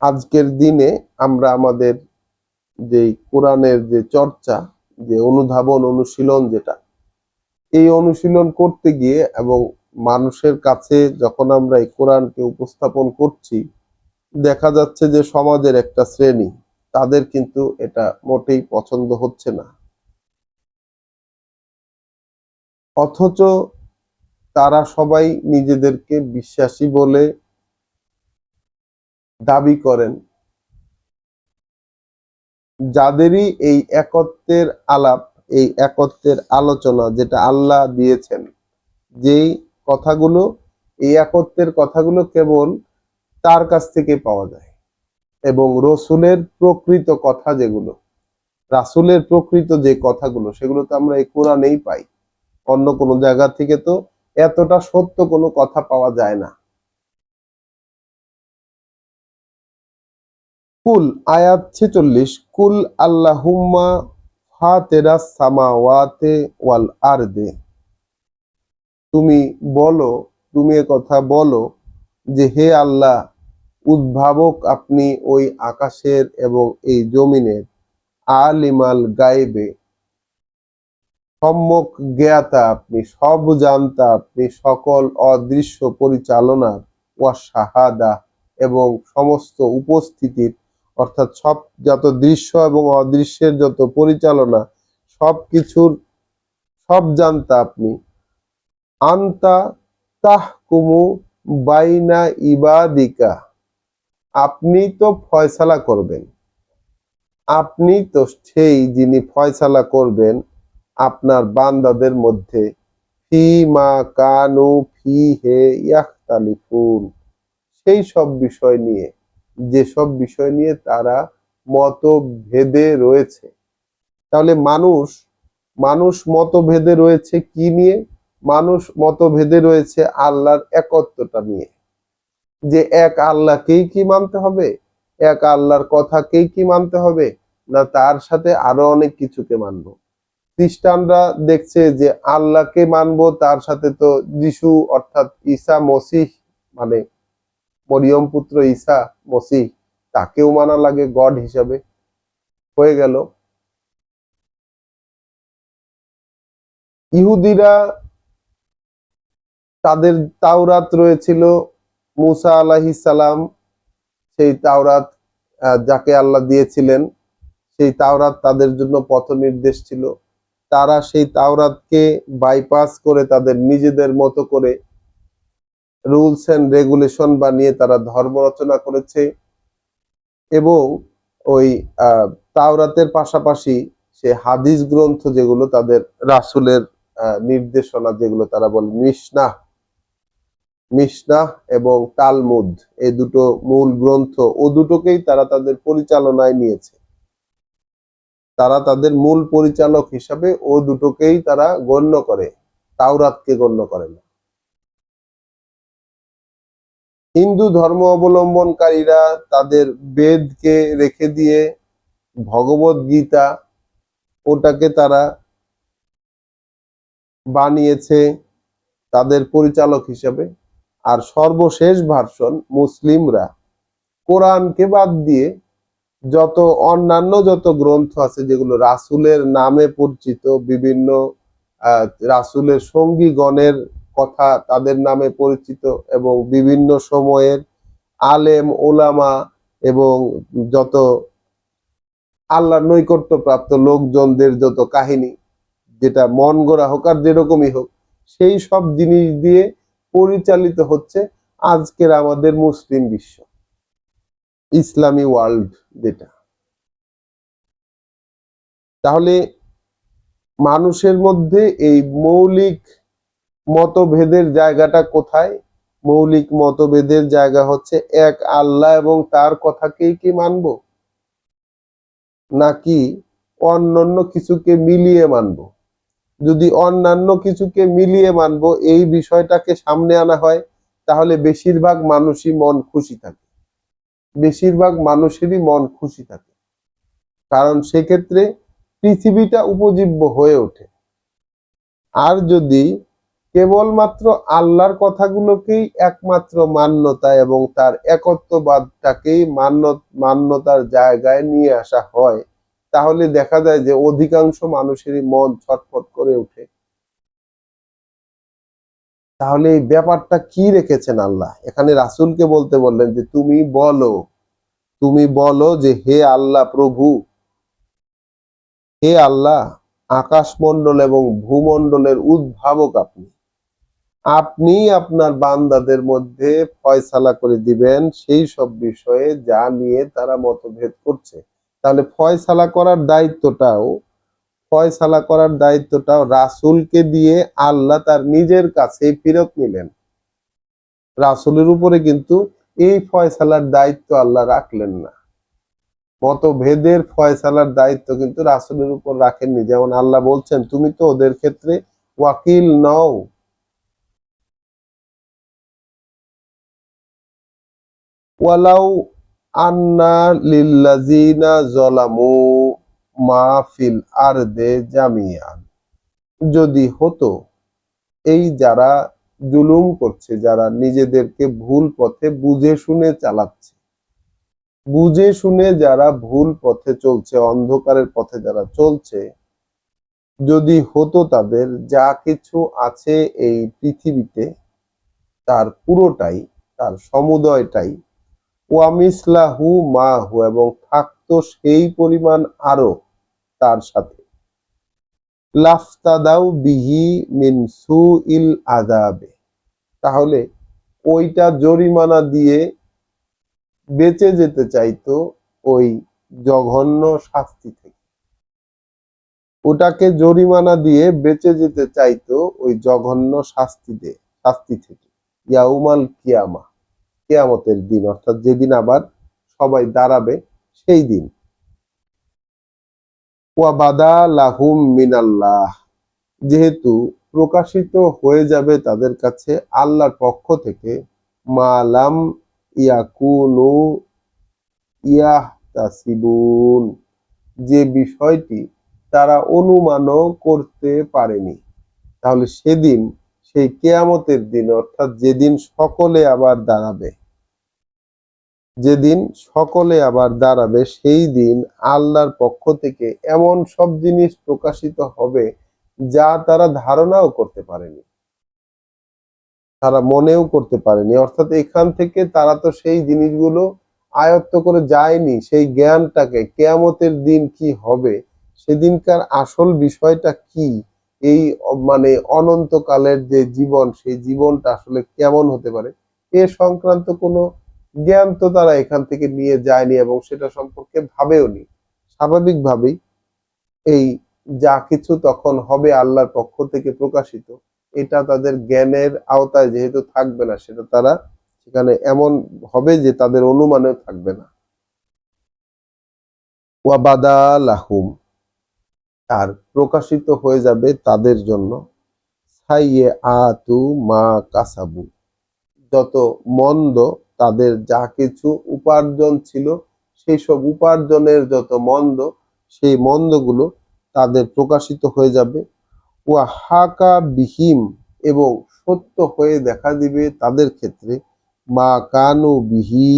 আজকের দিনে আমরা আমাদের যে কোরআনের যে চর্চা, যে অনুধাবন অনুশীলন, যেটা এই অনুশীলন করতে গিয়ে এবং মানুষের কাছে যখন আমরা এই কোরআনকে উপস্থাপন করছি, দেখা যাচ্ছে যে সমাজের একটা শ্রেণী, তাদের কিন্তু এটা মোটেই পছন্দ হচ্ছে না। অথচ তারা সবাই নিজেদেরকে বিশ্বাসী বলে দাবি করেন। যাদেরই এই একত্বের আলাপ, এই একত্বের আলোচনা যেটা আল্লাহ দিয়েছেন, যেই কথাগুলো, এই একত্বের কথাগুলো কেবল তার কাছ থেকে পাওয়া যায়। এবং রসুলের প্রকৃত কথা যেগুলো, রাসুলের প্রকৃত যে কথাগুলো, সেগুলো তো আমরা এই কোরআনেই পাই। অন্য কোনো জায়গা থেকে তো এতটা সত্য কোনো কথা পাওয়া যায় না। কুল, আয়াত 46, কুল আল্লাহুম্মা ফাতিরাস সামাওয়াতি ওয়াল আরদে, তুমি বলো, তুমি কথা বলো যে হে আল্লাহ, উদ্ভাবক আপনি ওই আকাশের এবং এই জমিনের, আলিমাল গায়েবে, সম্যক জ্ঞাতা আপনি, সব জানতা আপনি, সকল অদৃশ্য পরিচালনার, ওয়া শাহাদা, এবং সমস্ত উপস্থিতির, অর্থাৎ সব যত দৃশ্য এবং অদৃশ্যের যত পরিচালনা, সবকিছুর সব জানতা আপনি। আনতা তাহকুমু বাইনা ইবাদিকা, আপনি তো ফয়সালা করবেন, আপনি তো সেই যিনি ফয়সালা করবেন আপনার বান্দাদের মধ্যে, ফিমা কানু ফিহে ইয়াখতালিফুন, সেই সব বিষয় নিয়ে, যেসব বিষয় নিয়ে তারা মতভেদে রয়েছে। তাহলে মানুষ মানুষ মতভেদে রয়েছে কি নিয়ে? মানুষ মতভেদে রয়েছে আল্লাহর একত্বটা নিয়ে, যে এক আল্লাহকেই কি মানতে হবে, এক আল্লাহর কথাকেই কি মানতে হবে, না তার সাথে আরো অনেক কিছুকে মানবো। খ্রিস্টানরা দেখছে যে আল্লাহকে মানবো, তার সাথে তো যিশু অর্থাৎ ঈসা মসিহ, মানে মরিয়ম পুত্র ঈসা মসিহ, তাকেও মানা লাগে গড হিসাবে, হয়ে গেল। ইহুদিরা, তাদের তাওরাত রয়েছিল, মুসা আলাইহিস সালাম, সেই তাওরাত যাকে আল্লাহ দিয়েছিলেন, সেই তাওরাত তাদের জন্য পথ নির্দেশ ছিল। তারা সেই তাওরাতকে বাইপাস করে তাদের নিজেদের মতো করে রুলস এন্ড রেগুলেশন বানিয়ে তারা ধর্ম রচনা করেছে। এবং ওই তাওরাতের পাশাপাশি সে হাদিস গ্রন্থ যেগুলো, তাদের রাসূলের নির্দেশনা যেগুলো তারা বলে মিশনাহ, মিশনাহ এবং তালমুদ, এই দুটো মূল গ্রন্থ, ও দুটোকেই তারা তাদের পরিচালনায় নিয়েছে। তারা তাদের মূল পরিচালক হিসাবে ও দুটোকেই তারা গণ্য করে, তাওরাতকে গণ্য করে না। হিন্দু ধর্ম অবলম্বনকারীরা তাদের বেদকে রেখে দিয়ে ভগবত গীতা, ওটাকে তারা বানিয়েছে তাদের পরিচালক হিসাবে। আর সর্বশেষ ভার্সন মুসলিমরা, কোরআনকে বাদ দিয়ে যত অন্যান্য যত গ্রন্থ আছে যেগুলো রাসূলের নামে পরিচিত, বিভিন্ন রাসূলের সঙ্গীগণের কথা তাদের নামে পরিচিত, এবং বিভিন্ন সময়ের আলেম ওলামা এবং যত আল্লাহর নৈকট্য প্রাপ্ত লোকজনদের যত কাহিনী, যেটা মন গড়া হোক আর যেরকমই হোক, সেই সব জিনিস দিয়ে পরিচালিত হচ্ছে আজকের আমাদের মুসলিম বিশ্ব, ইসলামী ওয়ার্ল্ড যেটা। তাহলে মানুষের মধ্যে এই মৌলিক মতভেদের জায়গাটা কোথায়? মৌলিক মতভেদের জায়গা হচ্ছে এক আল্লাহ এবং তার কথাকেই কি মানব, নাকি অন্যান্য কিছুকে মিলিয়ে মানব? যদি অন্যান্য কিছুকে মিলিয়ে মানব এই বিষয়টাকে সামনে আনা হয়, তাহলে বেশিরভাগ মানুষই মন খুশি থাকে, বেশিরভাগ মানুষেরই মন খুশি থাকে, কারণ সেক্ষেত্রে পৃথিবীটা উপজীব্য হয়ে ওঠে। আর যদি কেবলমাত্র আল্লাহর কথাগুলোকেই একমাত্র মান্যতা এবং তার একত্ববাদটাকেই মান্যতার জায়গায় নিয়ে আসা হয়, তাহলে দেখা যায় যে অধিকাংশ মানুষেরই মন ছটফট করে ওঠে। তাহলে এই ব্যাপারটা কি রেখেছেন আল্লাহ? এখানে রাসূলকে বলতে বললেন যে তুমি বলো যে হে আল্লাহ প্রভু, হে আল্লাহ, আকাশমণ্ডল এবং ভূমণ্ডলের উদ্ভাবক আপনি, আপনি আপনার বান্দাদের মধ্যে ফয়সালা করে দিবেন সেই সব বিষয়ে যা নিয়ে তারা মতভেদ করছে। তাহলে ফয়সালা করার দায়িত্বটাও রাসূলকে দিয়ে আল্লাহ তার নিজের কাছেই ফিরত নিলেন। রাসূলের উপরে কিন্তু এই ফয়সালার দায়িত্ব আল্লাহ রাখলেন না। মতভেদের ফয়সালার দায়িত্ব কিন্তু রাসূলের উপর রাখেননি। যেমন আল্লাহ বলছেন, তুমি তো ওদের ক্ষেত্রে ওয়াকিল নও। ওয়ালাউ আন্না লিল্লাযিনা যালামু মা ফিল আরদে জামিআন, যদি হতো এই যারা জুলুম করছে, যারা নিজেদেরকে ভুল পথে বুঝে শুনে চালাচ্ছে, বুঝে শুনে যারা ভুল পথে চলছে, অন্ধকারের পথে যারা চলছে, যদি হতো তাদের যা কিছু আছে এই পৃথিবীতে তার পুরোটাই, তার সমুদয়টাই, ওয়ামিসলাহু মাহু, এবং থাকতো সেই পরিমাণ আরো তার সাথে, লাফতাদাউ বিহি মিন সুইল আযাবে, তাহলে ওইটা জরিমানা দিয়ে বেঁচে যেতে চাইতো ওই জঘন্য শাস্তি থেকে, ওটাকে জরিমানা দিয়ে বেঁচে যেতে চাইতো ওই জঘন্য শাস্তি থেকে, ইয়াউমাল কিয়ামা, কিয়ামতের দিন, অর্থাৎ যেদিন আবার সবাই দাঁড়াবে সেই দিন। ওয়া বাদা লাহুম মিনাল্লাহ, যেহেতু প্রকাশিত হয়ে যাবে তাদের কাছে আল্লাহর পক্ষ থেকে মালাম ইয়াকুনু ইয়াহতাসিবুন, যে বিষয়টি তারা অনুমানও করতে পারেনি। তাহলে সেদিন, সেই কিয়ামতের দিন, অর্থাৎ যেদিন সকলে আবার দাঁড়াবে, যেদিন সকলে আবার দাঁড়াবে সেই দিন আল্লাহর পক্ষ থেকে এমন সব জিনিস প্রকাশিত হবে যা তারা ধারণাও করতে পারেনি, তারা মনেও করতে পারেনি। অর্থাৎ এখান থেকে তারা তো সেই জিনিসগুলো আয়ত্ত করে যায়নি, সেই জ্ঞানটাকে, কিয়ামতের দিন কি হবে, সেদিনকার আসল বিষয়টা কি, এই মানে অনন্তকালের যে জীবন, সেই জীবনটা আসলে কেমন হতে পারে, এ সংক্রান্ত কোনো জ্ঞান তো তারা এখান থেকে নিয়ে যায়নি এবং সেটা সম্পর্কে ভাবেওনি। স্বাভাবিকভাবেই এই যা কিছু তখন হবে আল্লাহর পক্ষ থেকে প্রকাশিত, এটা তাদের জ্ঞানের আওতায় যেহেতু থাকবে না, সেটা তারা সেখানে এমন হবে যে তাদের অনুমানেও থাকবে না। ওয়া বাদা লাহুম, আর প্রকাশিত হয়ে যাবে তাদের জন্য সাইয়ে আতু মা কাসাবু, যত মন্দ, তাদের যা কিছু উপার্জন ছিল সেই সব উপার্জনের যত মন্দ, সেই মন্দগুলো তাদের প্রকাশিত হয়ে যাবে। ওয়া হাকা বিহিম, এবং সত্য হয়ে দেখা দিবে তাদের ক্ষেত্রে মা কানু বিহি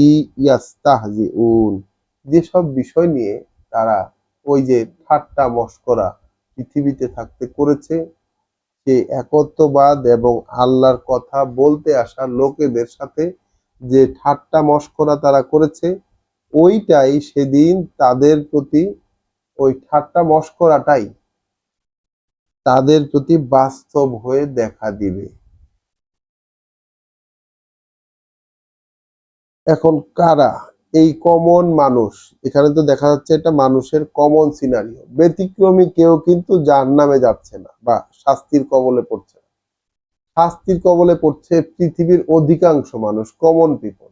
ইয়াস্তাহজিউন, যেসব বিষয় নিয়ে তারা ওই যে ঠাট্টা মশকরা পৃথিবীতে থাকতে করেছে, সে একত্ববাদ এবং আল্লাহর কথা বলতে আসা লোকেদের সাথে যে ঠাট্টা মশকরা তারা করেছে, ওইটাই সেদিন তাদের প্রতি, ওই ঠাট্টা মশকরাটাই তাদের প্রতি বাস্তব হয়ে দেখা দিবে। এখন কারা এই কমন মানুষ? এখানে তো দেখা যাচ্ছে এটা মানুষের কমন সিনারিও, ব্যতিক্রমী কেউ কিন্তু জাহান্নামে যাচ্ছে না বা শাস্তির কবলে পড়ছে না। শাস্তির কবলে পড়ছে পৃথিবীর অধিকাংশ মানুষ, কমন পিপল।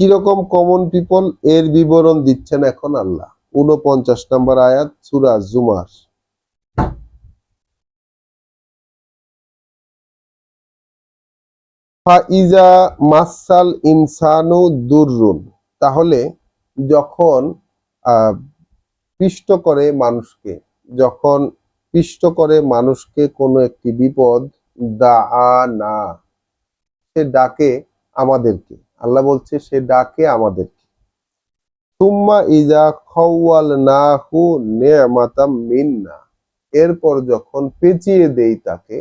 কিরকম কমন পিপল এর বিবরণ দিচ্ছেন এখন আল্লাহ। 49 নম্বর আয়াত সূরা জুমার। ফাইজা মাসাল ইনসানু দুররুন, তাহলে যখন আহ পিষ্ট করে মানুষকে, যখন পিষ্ট করে মানুষকে কোনো একটি বিপদ, না, সে ডাকে আমাদেরকে। আল্লাহ বলছে সে ডাকে আমাদেরকে। তুম্মা ইজা খাওয়ালনাহু নি'মাতাম মিন্না, এরপর যখন পেঁচিয়ে দেই তাকে,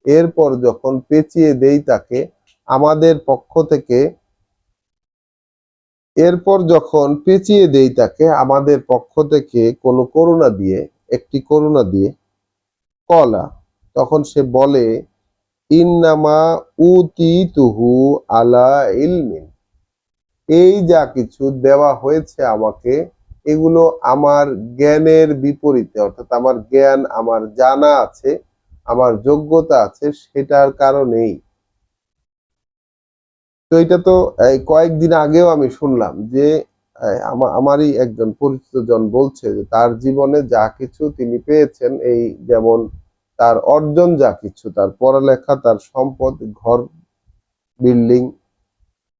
এরপর যখন পেঁচিয়ে দেই তাকে আমাদের পক্ষ থেকে, এরপর যখন পেঁচিয়ে দেই তাকে আমাদের পক্ষ থেকে কোনো করুণা দিয়ে, একটি করুণা দিয়ে, কলা, তখন সে বলে ইন্নামা উতিতুহু আলা ইলমিন, এই যা কিছু দেওয়া হয়েছে আমাকে, এগুলো আমার জ্ঞানের বিপরীতে, অর্থাৎ আমার জ্ঞান, আমার জানা আছে, আমার যোগ্যতা আছে, সেটার কারণেই। তো এটা তো এই কয়েকদিন আগেও আমি শুনলাম যে আমারই একজন পরিচিত জন বলছে যে তার জীবনে যা কিছু তিনি পেয়েছেন, এই যেমন তার অর্জন যা কিছু, তার পড়ালেখা, তার সম্পদ, ঘর, বিল্ডিং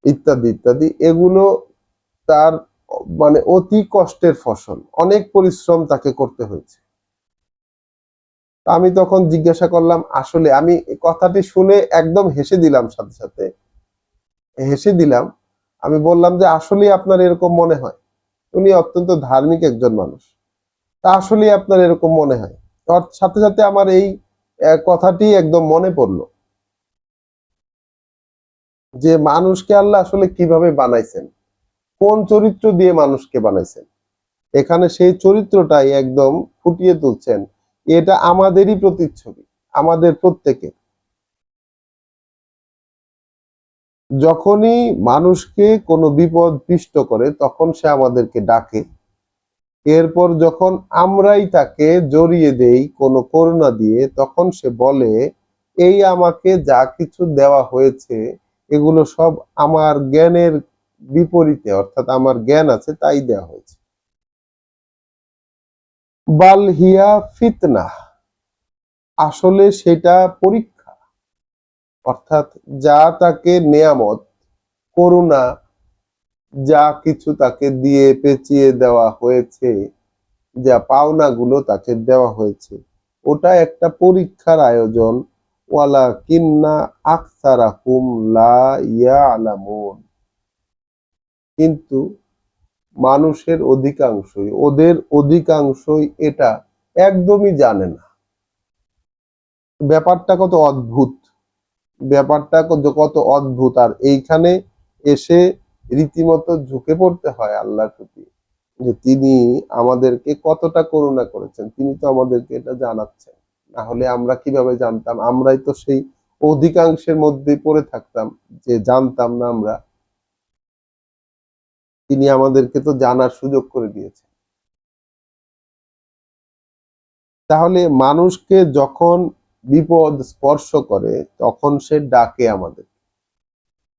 ইত্যাদি ইত্যাদি, এগুলো তার মানে অতি কষ্টের ফসল, অনেক পরিশ্রম তাকে করতে হয়েছে। আমি তখন জিজ্ঞাসা করলাম, আসলে আমি কথাটি শুনে একদম হেসে দিলাম, সাথে সাথে হেসে দিলাম। আমি বললাম যে আসলে আপনার এরকম মনে হয়? উনি অত্যন্ত ধার্মিক একজন মানুষ। তা আসলে আপনার এরকম মনে হয়? তার সাথে সাথে আমার এই কথাটি একদম মনে পড়লো যে মানুষকে আল্লাহ আসলে কিভাবে বানাইছেন, কোন চরিত্র দিয়ে মানুষকে বানাইছেন, এখানে সেই চরিত্রটাই একদম ফুটিয়ে তুলছেন। এটা আমাদেরই প্রতিচ্ছবি, আমাদের প্রত্যেকের। যখনই মানুষকে কোনো বিপদ পিষ্ট করে তখন সে আমাদেরকে ডাকে, এরপর যখন আমরাই তাকে জড়িয়ে দেই কোনো করুণা দিয়ে, তখন সে বলে এই আমাকে যা কিছু দেওয়া হয়েছে এগুলো সব আমার জ্ঞানের বিপরীতে, অর্থাৎ আমার জ্ঞান আছে তাই দেওয়া হয়েছে। বাল হিয়া ফিতনা, আসলে সেটা পরীক্ষা। অর্থাৎ যা তাকে নেয়ামত, করুণা, যা কিছু তাকে দিয়ে পেঁচিয়ে দেওয়া হয়েছে, যা পাওনাগুলো তাকে দেওয়া হয়েছে, ওটা একটা পরীক্ষার আয়োজন। ওয়ালাকিন্না আকসারাহুম লা ইয়ালামুন, কিন্তু মানুষের অধিকাংশই, ওদের অধিকাংশই এটা একদমই জানে না। ব্যাপারটা কত অদ্ভুত, ব্যাপারটা কত অদ্ভুত। আর এইখানে এসে রীতিমতো ঝুঁকে পড়তে হয় আল্লাহর প্রতি, যে তিনি আমাদেরকে কতটা করুণা করেছেন, তিনি তো আমাদেরকে এটা জানাচ্ছেন। না হলে আমরা কিভাবে জানতাম? আমরাই তো সেই অধিকাংশের মধ্যে পড়ে থাকতাম যে জানতাম না আমরা। তিনি আমাদেরকে তো জানার সুযোগ করে দিয়েছেন। তাহলে মানুষকে যখন বিপদ স্পর্শ করে তখন সে ডাকে আমাদের,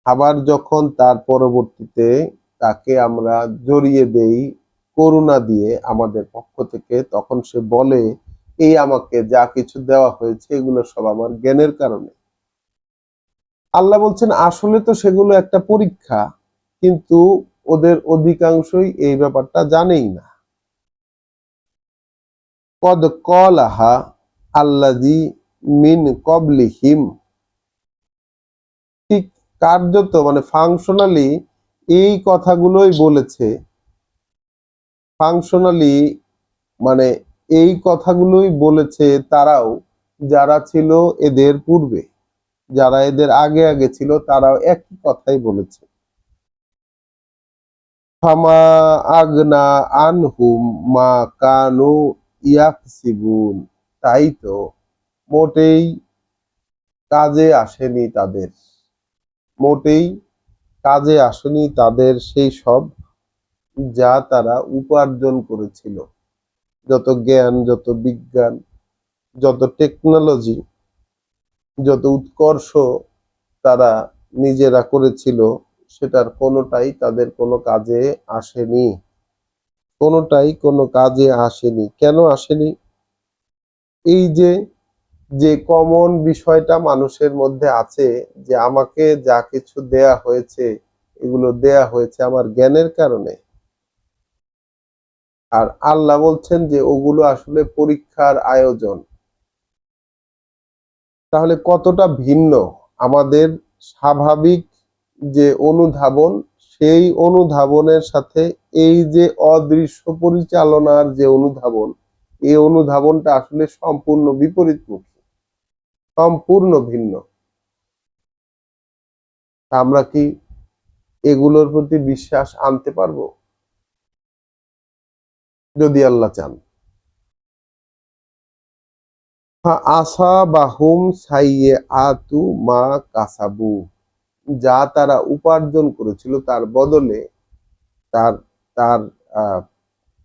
আবার যখন তার পরবর্তীতে তাকে আমরা জড়িয়ে দেই করুণা দিয়ে আমাদের পক্ষ থেকে, তখন সে বলে এই আমাকে যা কিছু দেওয়া হয়েছে এগুলো সব আমার জ্ঞানের কারণে। আল্লাহ বলছেন আসলে তো সেগুলো একটা পরীক্ষা, কিন্তু ওদের অধিকাংশই এই ব্যাপারটা জানেই না। কদ কলাহা আল্লাযী মিন ক্বাবলিহিম, কার্যত মানে ফাংশনালি এই কথাগুলোই বলেছে, ফাংশনালি মানে এই কথাগুলোই বলেছে তারাও, যারা ছিল এদের পূর্বে, যারা এদের আগে আগে ছিল তারাও একই কথাই বলেছে। ফামা আগনা আনহুম মা কানু ইয়াকসিবুন, তাই তো মোটেই কাজে আসেনি তাদের, মোটেই কাজে আসেনি তাদের সেই সব যা তারা উপার্জন করেছিল। যত জ্ঞান, যত বিজ্ঞান, যত টেকনোলজি, যত উৎকর্ষ তারা নিজেরা করেছিল, সেটার কোনোটাই তাদের কোনো কাজে আসেনি, কোনোটাই কোনো কাজে আসেনি। কেন আসেনি? এই যে যে কমন বিষয়টা মানুষের মধ্যে আছে, যে আমাকে যা কিছু দেয়া হয়েছে এগুলো দেয়া হয়েছে আমার জ্ঞানের কারণে, আর আল্লাহ বলছেন যে ওগুলো আসলে পরীক্ষার আয়োজন। তাহলে কতটা ভিন্ন আমাদের স্বাভাবিক যে অনুধাবন, সেই অনুধাবনের সাথে এই যে অদৃশ্য পরিচালনার যে অনুধাবন, এই অনুধাবনটা আসলে সম্পূর্ণ বিপরীতমুখী, সম্পূর্ণ ভিন্ন। আমরা কি এগুলোর প্রতি বিশ্বাস আনতে পারবো? যদি আল্লাহ চান। আসাবাহুম সাইয়্যাতু মা কাসাবু, যা তারা উপার্জন করেছিল তার বদলে, তার তার আহ,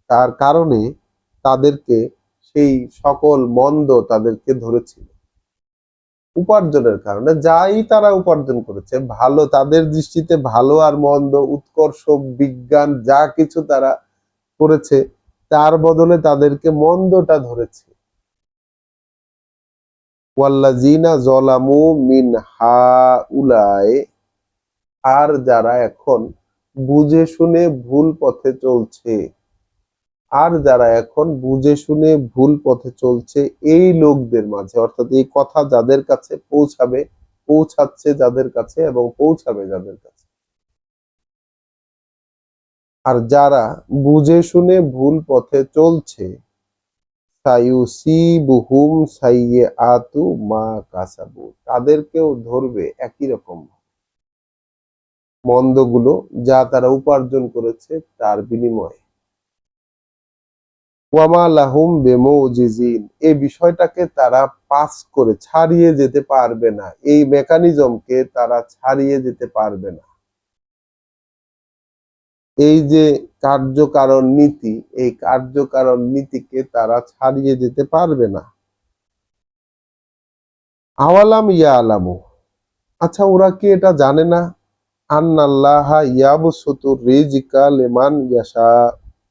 তার কারণে তাদেরকে সেই সকল মন্দ তাদেরকে ধরেছিল। উপার্জনের কারণে যাই তারা উপার্জন করেছে, ভালো তাদের দৃষ্টিতে ভালো আর মন্দ, উৎকর্ষ, বিজ্ঞান যা কিছু তারা করেছে, তার বদলে তাদেরকে মন্দটা ধরেছে। ওয়াল্লাযিনা যালামু মিন হাউলাই, আর যারা এখন বুঝে শুনে ভুল পথে চলছে, আর যারা এখন বুঝে শুনে ভুল পথে চলছে, এই লোকদের মাঝে, অর্থাৎ এই কথা যাদের কাছে পৌঁছাবে, পৌঁছাচ্ছে যাদের কাছে এবং পৌঁছাবে যাদের কাছে, আর যারা বুঝে শুনে ভুল পথে চলছে, সায়ুসিবুহুম সাইয়্যাতু মা কাসাবু, তাদেরকেও ধরবে একই রকম মন্দগুলো যা তারা উপার্জন করেছে তার বিনিময়ে। ওয়ামা লাহুম বিমুজিজিন, এই বিষয়টাকে তারা পাস করে ছাড়িয়ে যেতে পারবে না, এই মেকানিজমকে তারা ছাড়িয়ে যেতে পারবে না। এই যে কার্যকারণ নীতি, এই কার্যকারণ নীতিকে তারা ছাড়িয়ে যেতে পারবে না। আওয়ালাম ইয়া আলামু, আচ্ছা ওরা কি এটা জানে না? আন্নাল্লাহা ইয়াবসুতু রিজকা লিমান ইয়াশা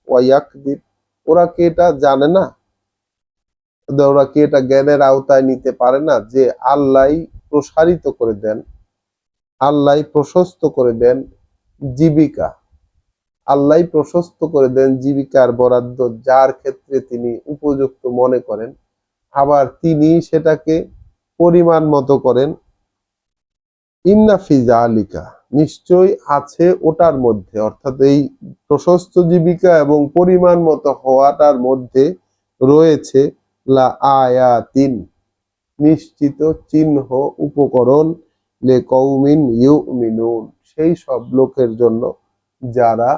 ওয়া ইয়াকদির, ওরা কি এটা জানে না? ওরা কি এটা জ্ঞানের আওতায় নিতে পারে না যে আল্লাহ প্রসারিত করে দেন, আল্লাহ প্রশস্ত করে দেন জীবিকা, আল্লাহ প্রশস্ত করে দেন জীবিকার বরাদ্দ যার ক্ষেত্রে তিনি উপযুক্ত মনে করেন, আবার তিনি সেটাকে পরিমাণ মতো করেন। ইন্না ফি যালিকা, নিশ্চয় আছে ওটার মধ্যে, অর্থাৎ এই প্রশস্ত জীবিকা এবং পরিমাণ মতো হওয়াটার মধ্যে রয়েছে লা আয়াতিন, নিশ্চিত চিহ্ন, উপকরণ, লে কৌমিন ইউমিনুন, সেই সব লোকের জন্য যারা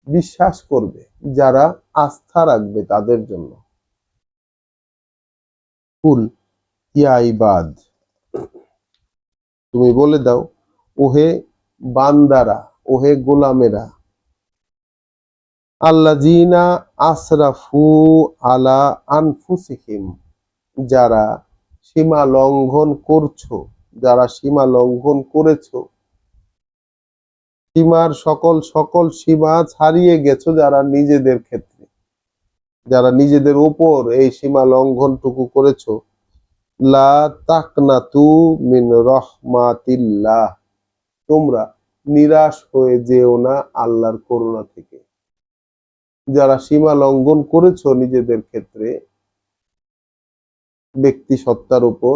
বিশ্বাস করবে, যারা আস্থা রাখবে তাদের জন্য। কুল ইয়া ইবাদ, তুমি বলে দাও, ওহে বান্দারা, ওহে গোলামেরা, আল্লাযিনা আসরাফু আলা আনফুসিহিম, যারা সীমা লঙ্ঘন করছো, যারা সীমা লঙ্ঘন করেছো, সীমার সকল সকল সীমা ছাড়িয়ে গেছো যারা নিজেদের ক্ষেত্রে, যারা নিজেদের ওপর এই সীমা লঙ্ঘনটুকু করেছো, লা তাকনাতু মিন রহমাতিল্লাহ, তোমরা নিরাশ হয়ে যেও না আল্লাহর করুণা থেকে। যারা সীমা লঙ্ঘন করেছো নিজেদের ক্ষেত্রে, ব্যক্তি সত্তার উপর,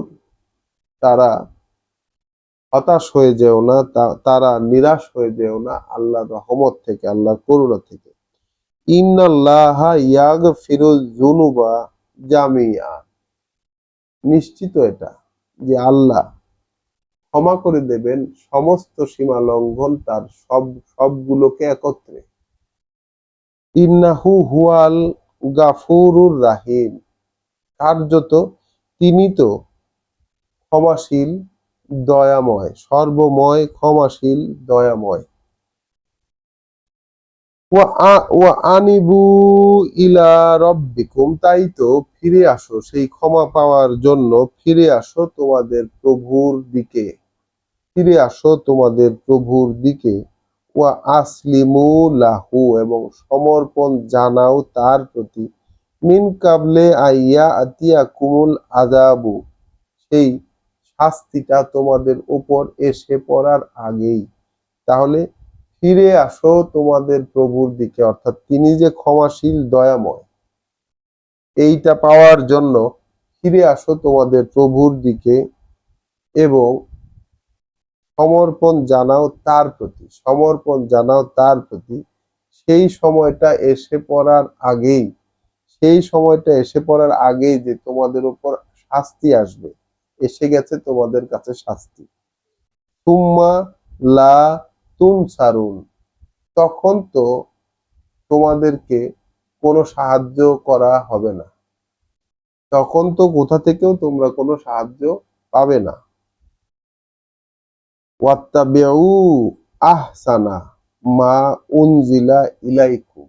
তারা হতাশ হয়ে যেও না, তারা নিরাশ হয়ে যেও না আল্লাহর রহমত থেকে, আল্লাহর করুণা থেকে। ইন্নাল্লাহা ইয়াগফিরুয যুনুবা জামিআ, নিশ্চিত এটা যে আল্লাহ ক্ষমা করে দেবেন সমস্ত সীমা লঙ্ঘন, তার সবগুলোকে একত্রে। ইন্নাহু হুয়াল গাফুরুর রাহিম, কার্যত তিনি তো ক্ষমাশীল দয়াময়, সর্বময় ক্ষমাশীল দয়াময়। ওয়া আনিবু ইলা রব্বিকুম, তাই তো ফিরে আসো, সেই ক্ষমা পাওয়ার জন্য ফিরে আসো তোমাদের প্রভুর দিকে, ফিরে আসো তোমাদের প্রভুর দিকে। ওয়া আসলিমু লাহু, এবং সমর্পণ জানাও তার প্রতি। মিন কাবলে আইয়া আতিয়া কুমুল আযাবু, সেই শাস্তিটা তোমাদের উপর এসে পড়ার আগেই। তাহলে ফিরে আসো তোমাদের প্রভুর দিকে, অর্থাৎ তিনি যে ক্ষমাশীল দয়াময়, এইটা পাওয়ার জন্য ফিরে আসো তোমাদের প্রভুর দিকে এবং সমর্পণ জানাও তার প্রতি, সমর্পণ জানাও তার প্রতি। সেই সময়টা এসে পড়ার আগেই, সেই সময়টা এসে পড়ার আগেই যে তোমাদের উপর শাস্তি আসবে, এসে গেছে তোমাদের কাছে শাস্তি। সুম্মা লা তুনসারুন, তখন তো তোমাদেরকে কোনো সাহায্য করা হবে না, তখন তো কোথা থেকেও তোমরা কোনো সাহায্য পাবে না। ওয়াত্তাবিউ আহসানা মা উনজিলা ইলাইকুম,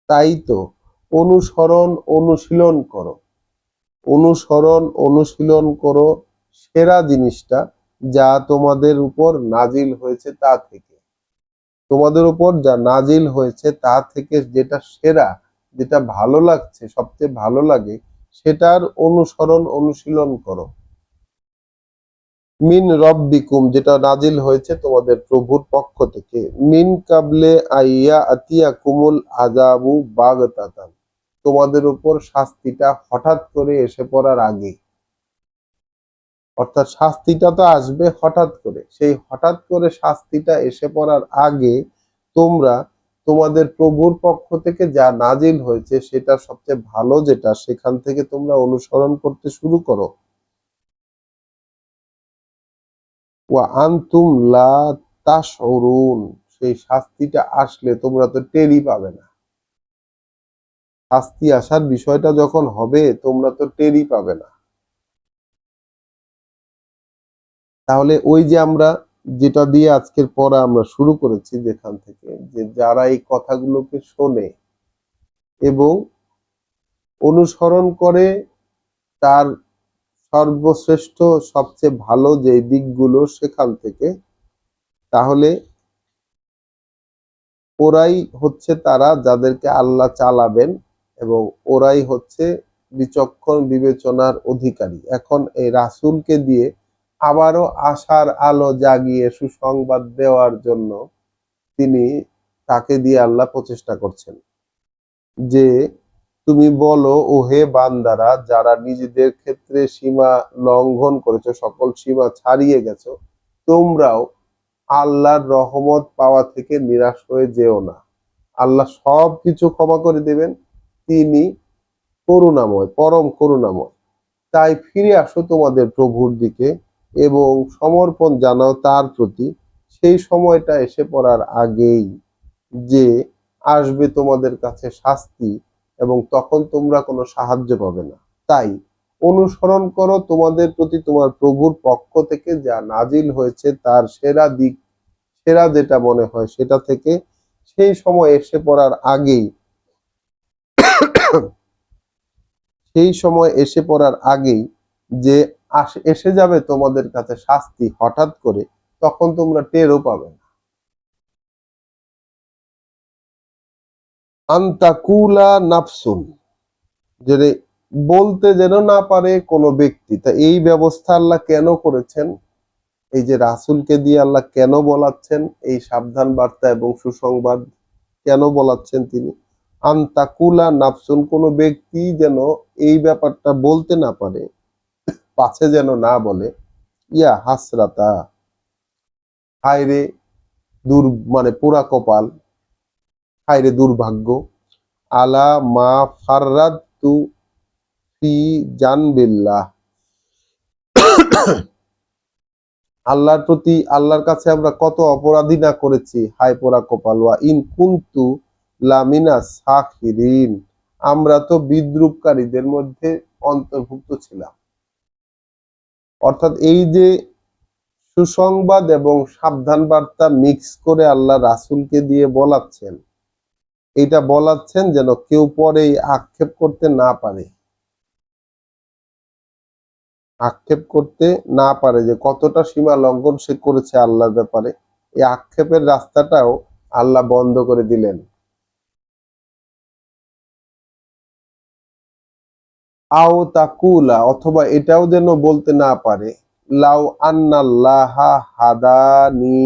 তাই তো অনুসরণ অনুশীলন করো, অনুসরণ অনুশীলন করো সেরা জিনিসটা যা তোমাদের উপর নাজিল হয়েছে তা থেকে, তোমাদের উপর যা নাজিল হয়েছে তা থেকে যেটা সেরা, যেটা ভালো লাগছে, সবচেয়ে ভালো লাগে, সেটার অনুসরণ অনুশীলন করো। মিন রব্বিকুম, যেটা নাজিল হয়েছে তোমাদের প্রভুর পক্ষ থেকে। মিন কাবলে আইয়া আতিয়া কুমুল আযাবু বাগতাতান, তোমাদের উপর শাস্তিটা হঠাৎ করে এসে পড়ার আগে, অর্থাৎ শাস্তিটা তো আসবে হঠাৎ করে, সেই হঠাৎ করে শাস্তিটা এসে পড়ার আগে তোমরা তোমাদের প্রভুর পক্ষ থেকে যা নাজিল হয়েছে সেটা সবচেয়ে ভালো যেটা, সেখান থেকে তোমরা অনুসরণ করতে শুরু করো। ওয়া আনতুম লা তাশউরুন, সেই শাস্তিটা আসলে তোমরা তো টেরই পাবে না, শাস্তি আসার বিষয়টা যখন হবে তোমরা তো টেরই পাবে না। তাহলে ওই যে আমরা যেটা দিয়ে আজকের পড়া আমরা শুরু করেছি, যেখান থেকে যে যারা এই কথাগুলোকে শোনে এবং অনুসরণ করে তার সর্বশ্রেষ্ঠ সবচেয়ে ভালো যে দিকগুলো সেখান থেকে, তাহলে ওরাই হচ্ছে তারা যাদেরকে আল্লাহ চালাবেন এবং ওরাই হচ্ছে বিচক্ষণ বিবেচনার অধিকারী। এখন এই রাসূলকে দিয়ে আবারও আশার আলো জাগিয়ে সুসংবাদ দেওয়ার জন্য তিনি, তাকে দিয়ে আল্লাহ প্রচেষ্টা করছেন যে তুমি বলো, ও হে বান্দারা যারা নিজেদের ক্ষেত্রে সীমা লঙ্ঘন করেছো, সকল সীমা ছাড়িয়ে গেছো, তোমরাও আল্লাহর রহমত পাওয়া থেকে নিরাশ হয়ে যেও না। আল্লাহ সব কিছু ক্ষমা করে দেবেন, তিনি করুণাময়, পরম করুণাময়। তাই ফিরে আসো তোমাদের প্রভুর দিকে এবং সমর্পণ জানাও তার প্রতি। সেই সময়টা এসে পড়ার আগেই যে আসবে তোমাদের কাছে শাস্তি এবং তখন তোমরা কোনো সাহায্য পাবে না। তাই অনুসরণ করো তোমাদের প্রতি তোমার প্রভুর পক্ষ থেকে যা নাজিল হয়েছে তার সেরা দিক, সেরা যেটা মনে হয় সেটা থেকে। সেই সময় এসে পড়ার আগেই, সেই সময় এসে পড়ার আগেই যে এসে যাবে তোমাদের কাছে শাস্তি হঠাৎ করে, তখন তোমরা টেরও পাবে না। আনতাকুলা নাফসুন, যে বলতে যেন না পারে কোনো ব্যক্তি। তা এই ব্যবস্থা আল্লাহ কেন করেছেন? এই যে রাসূলকে দিয়ে আল্লাহ কেন বলাচ্ছেন এই সাবধান বার্তা এবং সুসংবাদ কেন বলাচ্ছেন তিনি? আনতাকুলা নাফসুন, কোনো ব্যক্তি যেন এই ব্যাপারটা বলতে না পারে, পাছে যেন না বলে, ইয়া হাসরাতা, হায়রে মানে পোড়া কপাল, হায়রে দুর্ভাগ্য, আলা মা ফাররাতু ফি জানবিল্লাহ, আল্লাহর প্রতি, আল্লাহর কাছে আমরা কত অপরাধী না করেছি, হায় পোড়া কপাল, ওয়া ইন কুনতু লামিনা সাখিরিন, আমরা তো বিদ্রুপকারীদের মধ্যে অন্তর্ভুক্ত ছিলাম। অর্থাৎ এই যে সুসংবাদ এবং সাবধান বার্তা মিক্স করে আল্লাহ রাসূলকে দিয়ে বলাচ্ছেন, এটা বলাচ্ছেন যেন কেউ পরে আক্ষেপ করতে না পারে, আক্ষেপ করতে না পারে যে কতটা সীমা লঙ্ঘন সে করেছে আল্লাহর ব্যাপারে। এই আক্ষেপের রাস্তাটাও আল্লাহ বন্ধ করে দিলেন। আও তাকুলা, অথবা এটাও যেন বলতে না পারে, লাউ আন্নাল্লাহা হাদানি,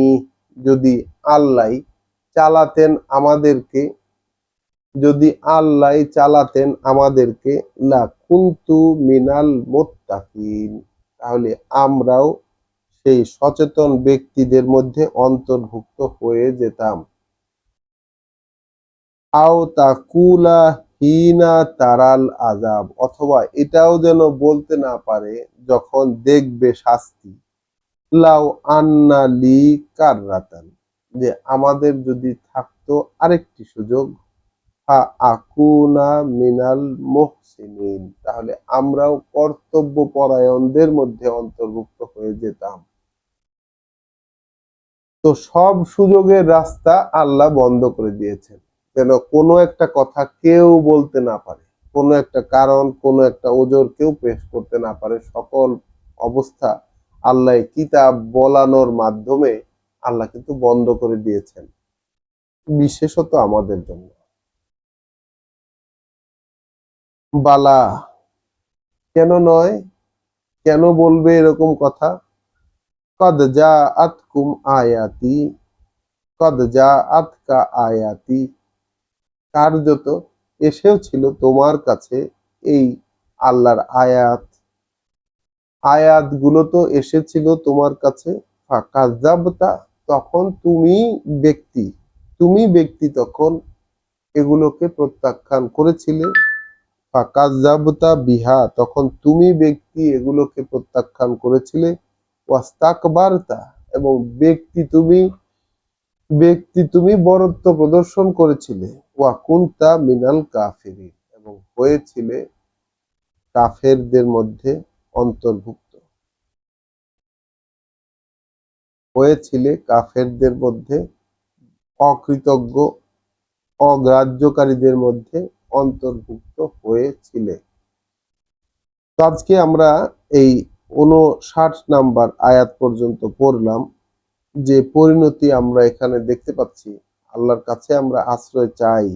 যদি আল্লাহ চালাতেন আমাদেরকে, যদি আল্লাহ চালাতেন আমাদেরকে, লা কুনতু মিনাল মুত্তাকিন, তাহলে আমরাও সেই সচেতন ব্যক্তিদের মধ্যে অন্তর্ভুক্ত হয়ে যেতাম। আও তাকুলা হিনা তারাল আযাব, অথবা এটাও যেন বলতে না পারে যখন দেখবে শাস্তি, লাউ আন্না লি কাররাতান, যে আমাদের যদি থাকতো আরেকটি সুযোগ, ফা আকুনা মিনাল মুহসিনিন, তাহলে আমরাও কর্তব্য পরায়ণদের মধ্যে অন্তর্ভুক্ত হয়ে যেতাম। তো সব সুযোগের রাস্তা আল্লাহ বন্ধ করে দিয়েছেন, যেন কোনো একটা কথা কেউ বলতে না পারে, কোনো একটা কারণ, কোনো একটা ওজোর কেউ পেশ করতে না পারে। সকল অবস্থা আল্লাহ কিতাব বলানোর মাধ্যমে আল্লাহ কিন্তু বন্ধ করে দিয়েছেন, বিশেষত আমাদের জন্য। বালা, কেন নয়, কেন বলবে এরকম কথা? কদ জাআতকুম আয়াতি, কদ জাআতকা আয়াতি, কার্যত এসেও ছিল তোমার কাছে এই আল্লাহর আয়াত, আয়াত গুলো তো এসেছিল তোমার কাছে। ফাকাযাবতা, তখন তুমি ব্যক্তি তখন এগুলোকে প্রত্যাখ্যান করেছিলে। ফাকাযাবতা বিহা, তখন তুমি ব্যক্তি এগুলোকে প্রত্যাখ্যান করেছিলে। ওয়াস্তাকবারতা, এবং ব্যক্তি তুমি বরত্ব প্রদর্শন করেছিলে। ওয়া কুনতা মিনাল কাফিরিন, এবং হয়েছিলে কাফেরদের মধ্যে অন্তর্ভুক্ত, হয়েছিলে কাফেরদের মধ্যে, অকৃতজ্ঞ অগ্রাহ্যকারীদের মধ্যে অন্তর্ভুক্ত হয়েছিলে। তো আজকে আমরা এই 59 নাম্বার আয়াত পর্যন্ত পড়লাম। যে পরিণতি আমরা এখানে দেখতে পাচ্ছি, আল্লাহর কাছে আমরা আশ্রয় চাই,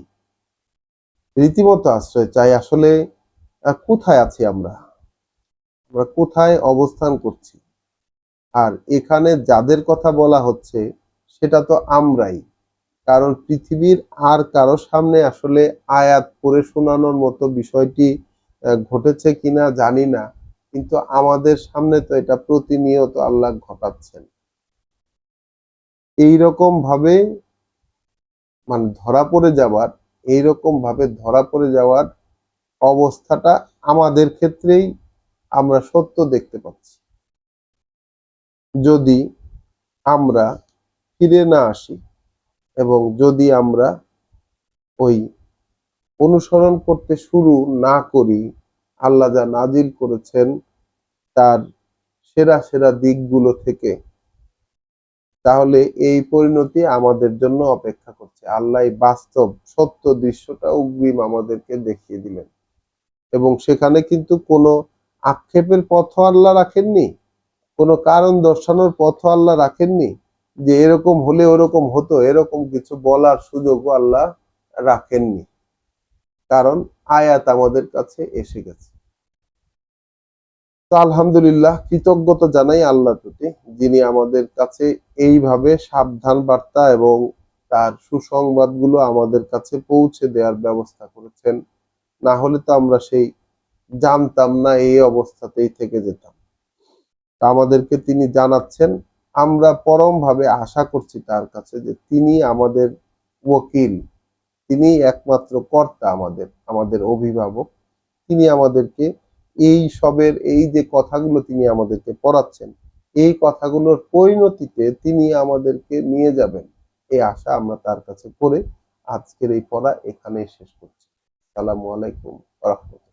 রীতিমতো আশ্রয় চাই। আসলে কোথায় আছি আমরা, আমরা কোথায় অবস্থান করছি? আর এখানে যাদের কথা বলা হচ্ছে সেটা তো আমরাই, কারণ পৃথিবীর আর কারো সামনে আসলে আয়াত পড়ে শোনানোর মতো বিষয়টি ঘটেছে কিনা জানি না, কিন্তু আমাদের সামনে তো এটা প্রতিনিয়ত আল্লাহ ঘটাচ্ছেন। এইরকম ভাবে মানে ধরা পড়ে যাওয়ার অবস্থাটা আমাদের ক্ষেত্রেই আমরা সত্য দেখতে পাচ্ছি। যদি আমরা ফিরে না আসি এবং যদি আমরা ওই অনুসরণ করতে শুরু না করি আল্লাহ যা নাজিল করেছেন তার সেরা সেরা দিকগুলো থেকে, তাহলে এই পরিণতি আমাদের জন্য অপেক্ষা করছে। আল্লাহ বাস্তব সত্য দৃশ্যটা অগ্রিম আমাদেরকে দেখিয়ে দিলেন, এবং সেখানে কিন্তু কোনো আক্ষেপের পথও আল্লাহ রাখেননি, কোনো কারণ দর্শানোর পথও আল্লাহ রাখেননি, যে এরকম হলে ওরকম হতো, এরকম কিছু বলার সুযোগও আল্লাহ রাখেননি, কারণ আয়াত আমাদের কাছে এসে গেছে। তো আলহামদুলিল্লাহ, কৃতজ্ঞতা জানাই আল্লাহর প্রতি, যিনি আমাদের কাছে এইভাবে সাবধান বার্তা এবং তার সুসংবাদগুলো আমাদের কাছে পৌঁছে দেওয়ার ব্যবস্থা করেছেন। না হলে তো আমরা সেই জানতাম না, এই অবস্থাতেই থেকে যেতাম। তা আমাদেরকে তিনি জানাচ্ছেন, আমরা পরম ভাবে আশা করছি তার কাছে যে তিনি আমাদের ওকিল, তিনি একমাত্র কর্তা, আমাদের অভিভাবক। তিনি আমাদেরকে এই সবের এই যে কথাগুলো তিনি আমাদেরকে পড়াচ্ছেন, এই কথাগুলোর পরিণতিতে তিনি আমাদেরকে নিয়ে যাবেন, এই আশা আমরা তার কাছে করে আজকের এই পড়া এখানেই শেষ করছি। আসসালামু আলাইকুম ওয়া রাহমাতুল্লাহ।